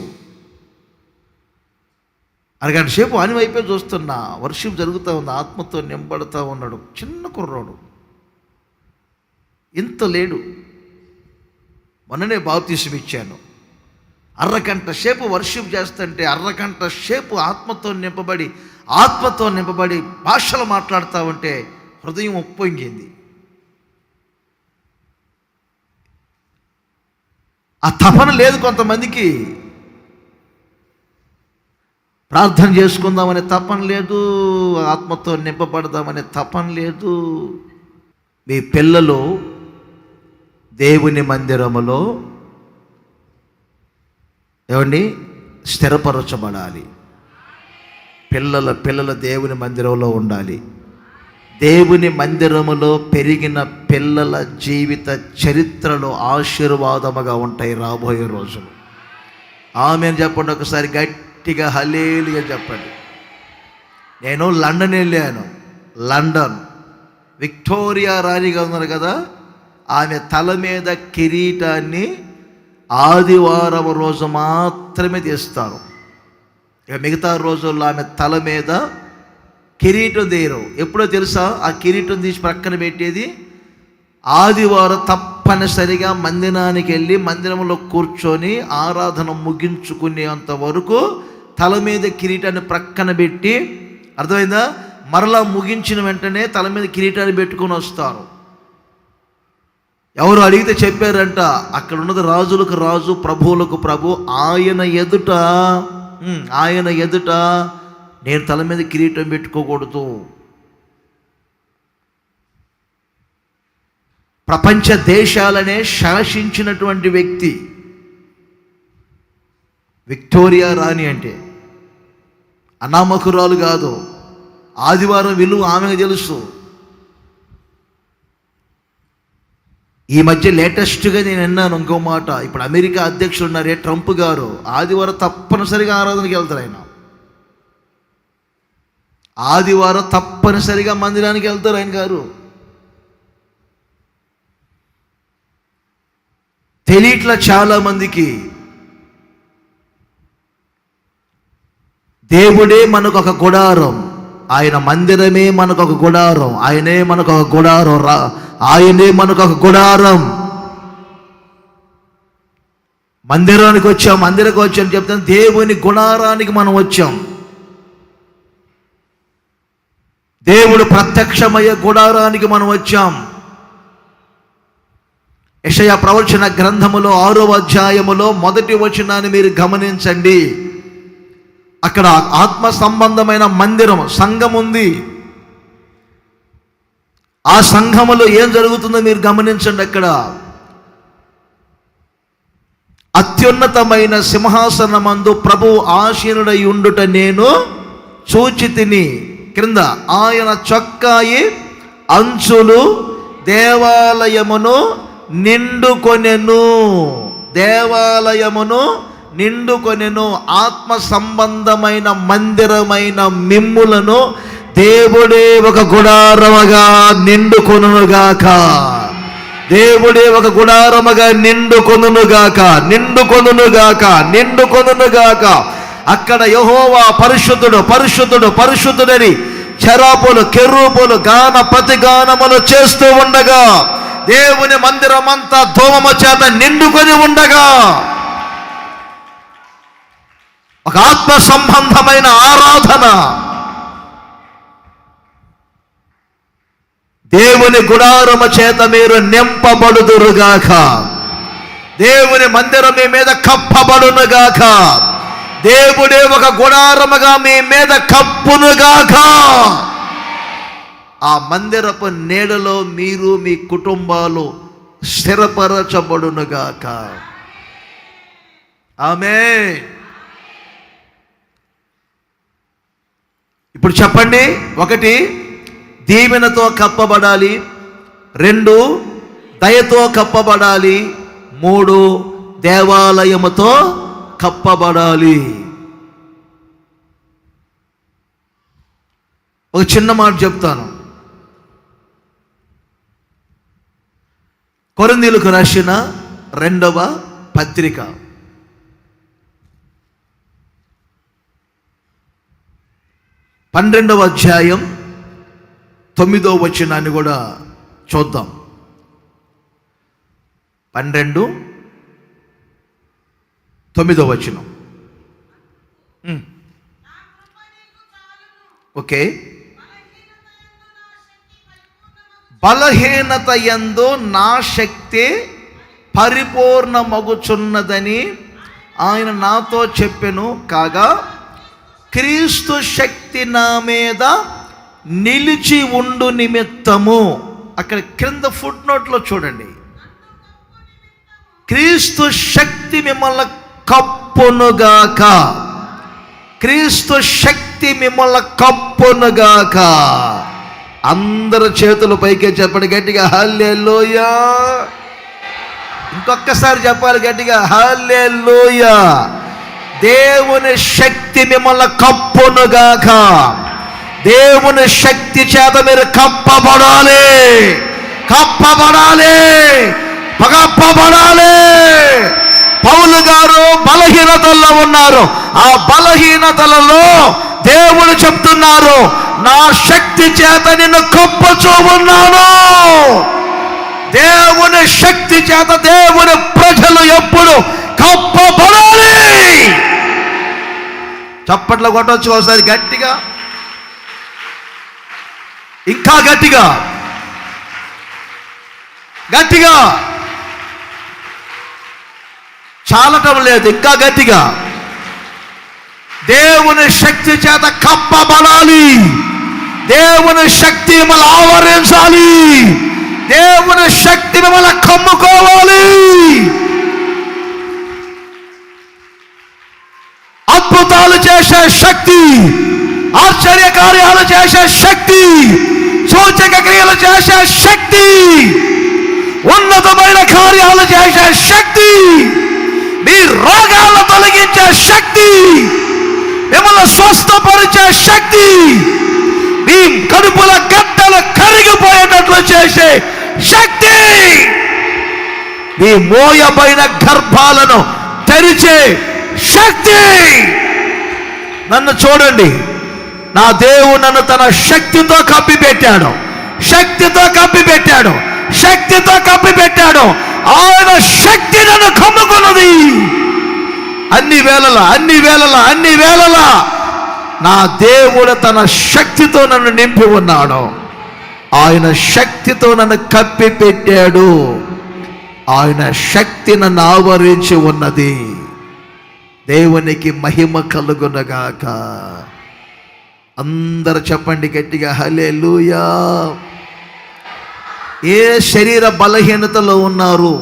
అరగంట సేపు అని వైపే చూస్తున్నా. వర్షం జరుగుతూ ఉంది, ఆత్మతో నింపడుతూ ఉన్నాడు. చిన్న కుర్రాడు, ఇంత లేడు. మొన్ననే బాప్తిసం ఇచ్చాను. అరగంట సేపు వర్షం చేస్తుంటే, అరగంట సేపు ఆత్మతో నింపబడి భాషలు మాట్లాడుతూ ఉంటే హృదయం ఉప్పొంగింది. ఆ తపన లేదు కొంతమందికి. ప్రార్థన చేసుకుందామనే తపన లేదు, ఆత్మతో నింపబడదామనే తపన లేదు. మీ పిల్లలు దేవుని మందిరములో ఏమండి స్థిరపరచబడాలి. పిల్లల దేవుని మందిరంలో ఉండాలి. దేవుని మందిరములో పెరిగిన పిల్లల జీవిత చరిత్రలో ఆశీర్వాదముగా ఉంటాయి రాబోయే రోజులు. ఆమేన్ చెప్పండి ఒకసారి గట్టిగా, హల్లెలూయా చెప్పండి. నేను లండన్ వెళ్ళాను. లండన్ విక్టోరియా రాణిగా ఉన్నారు కదా, ఆమె తల మీద కిరీటాన్ని ఆదివారం రోజు మాత్రమే తీస్తారు. ఇక మిగతా రోజుల్లో ఆమె తల మీద కిరీటం తీయరు. ఎప్పుడో తెలుసా? ఆ కిరీటం తీసి ప్రక్కన పెట్టేది ఆదివారం తప్పనిసరిగా మందిరానికి వెళ్ళి మందిరంలో కూర్చొని ఆరాధన ముగించుకునేంత వరకు తల మీద కిరీటాన్ని ప్రక్కన పెట్టి, అర్థమైందా, మరలా ముగించిన వెంటనే తల మీద కిరీటాన్ని పెట్టుకొని వస్తారు. ఎవరు అడిగితే చెప్పారంట, అక్కడ ఉన్నది రాజులకు రాజు, ప్రభువులకు ప్రభు, ఆయన ఎదుట నేను తల మీద కిరీటం పెట్టుకోకూడదు. ప్రపంచ దేశాలనే శాసించినటువంటి వ్యక్తి విక్టోరియా రాణి. అంటే అనామకురాలు కాదు. ఆదివారం విలువ ఆమెకు తెలుసు. ఈ మధ్య లేటెస్ట్గా నేను విన్నాను ఇంకో మాట. ఇప్పుడు అమెరికా అధ్యక్షుడు ఉన్నారే ట్రంప్ గారు, ఆదివారం తప్పనిసరిగా ఆరాధనకి వెళ్తారు. ఆయన ఆదివారం తప్పనిసరిగా మందిరానికి వెళ్తారు ఆయన గారు. తెలియట్లా చాలా మందికి. దేవుడే మనకు ఒక గుడారం, ఆయన మందిరమే మనకు ఒక గుడారం, ఆయనే మనకు ఒక గుడారం. మందిరానికి వచ్చాం చెప్తాను. దేవుని గుడారానికి మనం వచ్చాం. దేవుడు ప్రత్యక్షమయ్యే గుడారానికి మనం వచ్చాం. యెషయా ప్రవచన గ్రంథములో 6వ అధ్యాయములో 1వ వచనాన్ని మీరు గమనించండి. అక్కడ ఆత్మ సంబంధమైన మందిరం, సంఘం ఉంది. ఆ సంఘములో ఏం జరుగుతుందో మీరు గమనించండి. అక్కడ అత్యున్నతమైన సింహాసనమందు ప్రభువు ఆసీనుడై ఉండుట నేను చూచితిని. క్రింద ఆయన చొక్కాయి అంచులు దేవాలయమును నిండుకొనెను. ఆత్మ సంబంధమైన మందిరమైన మిమ్ములను దేవుడే ఒక గుడారముగా నిండుకొనుగాక. దేవుడే ఒక గుడారముగా నిండుకొనుగాక. అక్కడ యెహోవా పరిశుద్ధుడని చెరాపులు కెరూబులు ప్రతిగానములు చేస్తూ ఉండగా, దేవుని మందిరమంతా ధూమము చేత నిండుకొని ఉండగా, ఒక ఆత్మ సంబంధమైన ఆరాధన. దేవుని గుడారము చేత మీరు నింపబడుదురుగాక. దేవుని మందిరం మీ మీద కప్పబడునుగాక. దేవుడే ఒక గుడారముగా మీ మీద కప్పునుగాక. ఆ మందిరపు నీడలో మీరు మీ కుటుంబాలు స్థిరపరచబడునుగాక. ఆమేన్. ఇప్పుడు చెప్పండి. 1, దీవెనతో కప్పబడాలి. 2, దయతో కప్పబడాలి. 3, దేవాలయముతో కప్పబడాలి. ఒక చిన్న మాట చెప్తాను. కొరింథీయులకు రాసిన 2వ పత్రిక 12వ అధ్యాయం 9వ వచనాన్ని కూడా చూద్దాం. 12, 9వ వచనం. ఓకే. బలహీనత యందు నా శక్తి పరిపూర్ణమగుచున్నదని ఆయన నాతో చెప్పెను. కాగా క్రీస్తు శక్తి నా మీద నిలిచి ఉండు నిమిత్తము. అక్కడ క్రింద ఫుట్ నోట్లో చూడండి. క్రీస్తు శక్తి మిమ్మల్ని కప్పునుగాక. క్రీస్తు శక్తి మిమ్మల్ని కప్పునుగాక. అందరు చేతులు పైకే చెప్పండి గట్టిగా, హల్లెలూయా. ఇంకొకసారి చెప్పాలి గట్టిగా, హల్లెలూయా. దేవుని శక్తి మిమ్మల్ని కప్పునుగాక. దేవుని శక్తి చేత మీరు కప్పబడాలి, కప్పబడాలి, కప్పబడాలి. పౌలు గారు బలహీనతల్లో ఉన్నారు. ఆ బలహీనతలలో దేవుడు చెప్తున్నారు, నా శక్తి చేత నిన్ను కప్పుచూ ఉన్నాను. దేవుని శక్తి చేత దేవుని ప్రజలు ఎప్పుడు కప్పబడాలి. చప్పట్లు కొట్టవచ్చు ఒకసారి గట్టిగా, ఇంకా గట్టిగా, గట్టిగా. చాలటం లేదు, ఇంకా గట్టిగా. దేవుని శక్తి చేత కప్పబడాలి. దేవుని శక్తి మిమ్మల్ని ఆవరించాలి. దేవుని శక్తి మిమ్మల్ని కమ్ముకోవాలి. అద్భుతాలు చేసే శక్తి, ఆశ్చర్య కార్యాలు చేసే శక్తి, సూచక క్రియలు చేసే శక్తి, ఉన్నతమైన కార్యాలు చేసే శక్తి, మీ రోగాలను తొలగించే శక్తి, మిమ్మల్ని స్వస్థపరిచే శక్తి, మీ కడుపుల గడ్డలు కరిగిపోయేటట్లు చేసే శక్తి, మీ మోయబైన గర్భాలను తెరిచే శక్తి. నన్ను చూడండి, నా దేవుడు నన్ను తన శక్తితో కప్పిపెట్టాడు, శక్తితో కప్పిపెట్టాడు, శక్తితో కప్పిపెట్టాడు. ఆయన శక్తి నన్ను కమ్ముకున్నది. అన్ని వేళలా, అన్ని వేళలా, అన్ని వేళలా నా దేవుడు తన శక్తితో నన్ను నింపి ఉన్నాడు. ఆయన శక్తితో నన్ను కప్పిపెట్టాడు. ఆయన శక్తి నన్ను ఆవరించి ఉన్నది. దేవునికి మహిమ కలుగునగాక. అందరు చెప్పండి గట్టిగా, హల్లెలూయా. ఏ శరీర బలహీనతలో ఉన్నారు,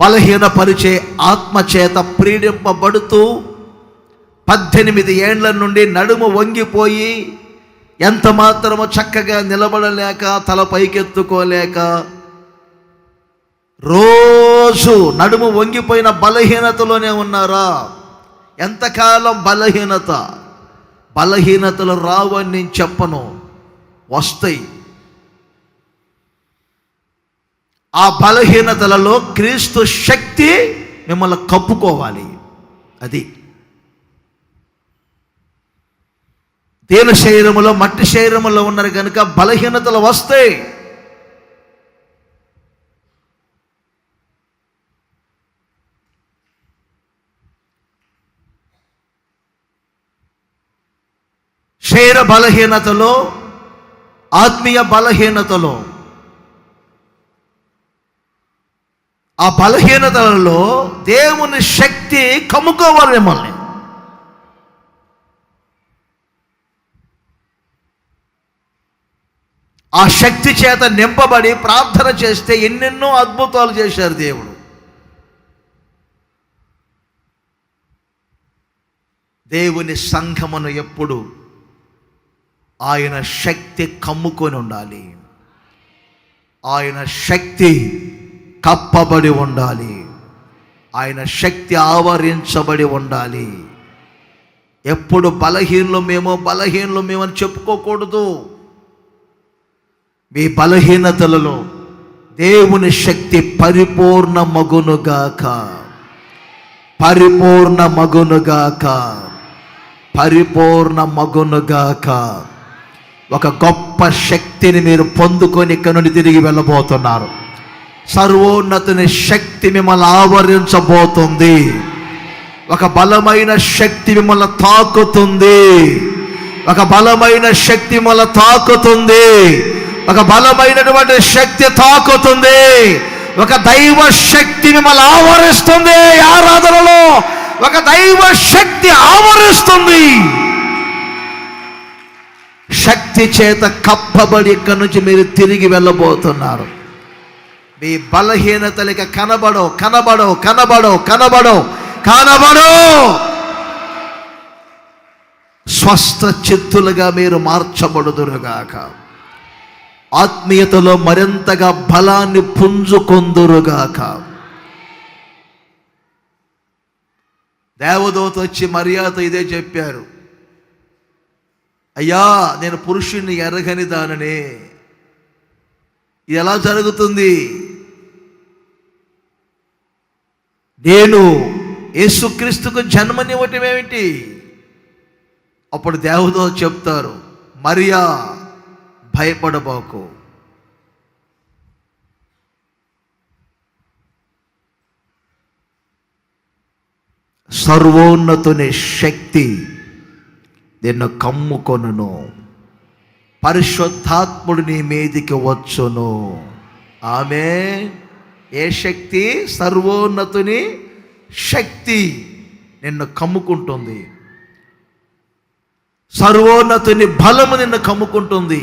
బలహీనపరిచే ఆత్మచేత పీడింపబడుతూ 18 ఏండ్ల నుండి నడుము వంగిపోయి ఎంత మాత్రము చక్కగా నిలబడలేక, తల పైకెత్తుకోలేక, రోజు నడుము వంగిపోయిన బలహీనతలోనే ఉన్నారా? ఎంతకాలం బలహీనతలు రావని నేను చెప్పను, వస్తాయి. ఆ బలహీనతలలో క్రీస్తు శక్తి మిమ్మల్ని కప్పుకోవాలి. అది దేని శరీరములో, మట్టి శరీరములో ఉన్నారు కనుక బలహీనతలు వస్తాయి. శరీర బలహీనతలో, ఆత్మీయ బలహీనతలో, ఆ బలహీనతలలో దేవుని శక్తి కమ్ముకోవాలి మిమ్మల్ని. ఆ శక్తి చేత నింపబడి ప్రార్థన చేస్తే ఎన్నెన్నో అద్భుతాలు చేశారు దేవుడు. దేవుని సంఘమును ఎప్పుడు ఆయన శక్తి కమ్ముకొని ఉండాలి, ఆయన శక్తి కప్పబడి ఉండాలి, ఆయన శక్తి ఆవరించబడి ఉండాలి. ఎప్పుడు బలహీనమేమో అని చెప్పుకోకూడదు. మీ బలహీనతలలో దేవుని శక్తి పరిపూర్ణ మగునుగాక, పరిపూర్ణ మగునుగాక, పరిపూర్ణ మగునుగాక. ఒక గొప్ప శక్తిని మీరు పొందుకొని ఇక్కడ నుండి తిరిగి వెళ్ళబోతున్నారు. సర్వోన్నతుని శక్తి మిమ్మల్ని ఆవరించబోతుంది. ఒక బలమైన శక్తి మిమ్మల్ని తాకుతుంది. ఒక బలమైన శక్తి మిమ్మల్ని తాకుతుంది. ఒక బలమైనటువంటి శక్తి తాకుతుంది. ఒక దైవ శక్తి మిమ్మల్ని ఆవరిస్తుంది. ఆరాధనలో ఒక దైవ శక్తి ఆవరిస్తుంది. శక్తి చేత కప్పబడి ఇక్కడి నుంచి మీరు తిరిగి వెళ్ళబోతున్నారు. మీ బలహీనతలకి కనబడో స్వస్థ చిత్తులుగా మీరు మార్చబడుదురుగాక. ఆత్మీయతలో మరింతగా బలాన్ని పుంజుకొందురుగాక. దేవదూత వచ్చి మరియాతో ఇదే చెప్పారు, అయ్యా నేను పురుషుణ్ణి ఎరగని దాననే, ఇది ఎలా జరుగుతుంది? నేను యేసుక్రీస్తుకు జన్మనివ్వటం ఏమిటి? అప్పుడు దేవదూత చెప్తారు, మరియా భయపడబోకు, సర్వోన్నతుని శక్తి నిన్ను కమ్ముకొనును, పరిశుద్ధాత్ముడు నీ మీదికి వచ్చును. ఆమె ఏ శక్తి? సర్వోన్నతుని శక్తి నిన్ను కమ్ముకుంటుంది. సర్వోన్నతుని బలము నిన్ను కమ్ముకుంటుంది.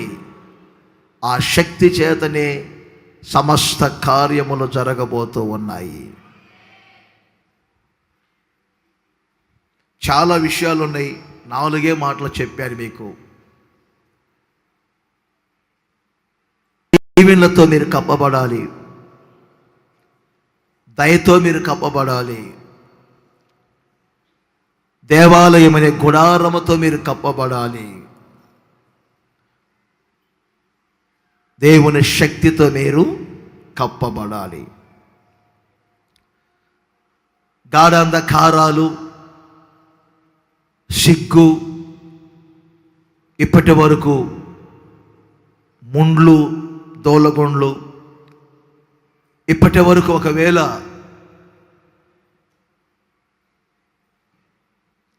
ఆ శక్తి చేతనే సమస్త కార్యములు జరగబోతూ ఉన్నాయి. చాలా విషయాలు ఉన్నాయి, 4 మాటలు చెప్పాను మీకు. దీవెనలతో మీరు కప్పబడాలి, దయతో మీరు కప్పబడాలి, దేవాలయం అనే గుడారముతో మీరు కప్పబడాలి, దేవుని శక్తితో మీరు కప్పబడాలి. గాఢాంధకారాలు, సిగ్గు, ఇప్పటి వరకు ముండ్లు, దోలగొండ్లు, ఇప్పటి వరకు ఒకవేళ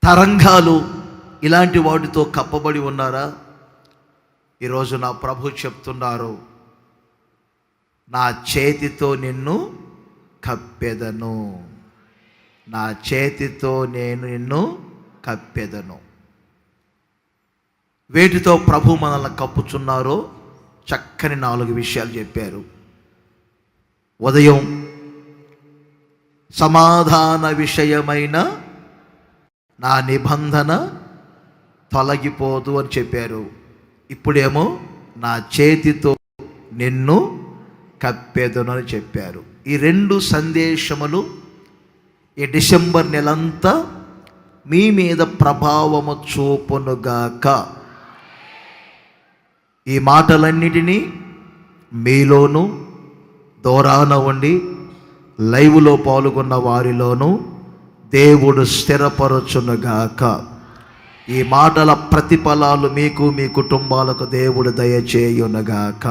తరంగాలు, ఇలాంటి వాటితో కప్పబడి ఉన్నారా? ఈరోజు నా ప్రభు చెప్తున్నారు, నా చేతితో నిన్ను కప్పెదను, నా చేతితో నేను నిన్ను కప్పెదను. వేటితో ప్రభు మనల్ని కప్పుచున్నారో చక్కని 4 విషయాలు చెప్పారు. ఉదయం సమాధాన విషయమైన నా నిబంధన తొలగిపోదు అని చెప్పారు. ఇప్పుడేమో నా చేతితో నిన్ను కప్పెదను అని చెప్పారు. ఈ 2 సందేశములు ఈ డిసెంబర్ నెలంతా మీ మీద ప్రభావము చూపునుగాక. ఈ మాటలన్నిటినీ మీలోను, దూరాన ఉండి లైవ్లో పాల్గొన్న వారిలోనూ దేవుడు స్థిరపరచునుగాక. ఈ మాటల ప్రతిఫలాలు మీకు, మీ కుటుంబాలకు దేవుడు దయచేయునుగాక.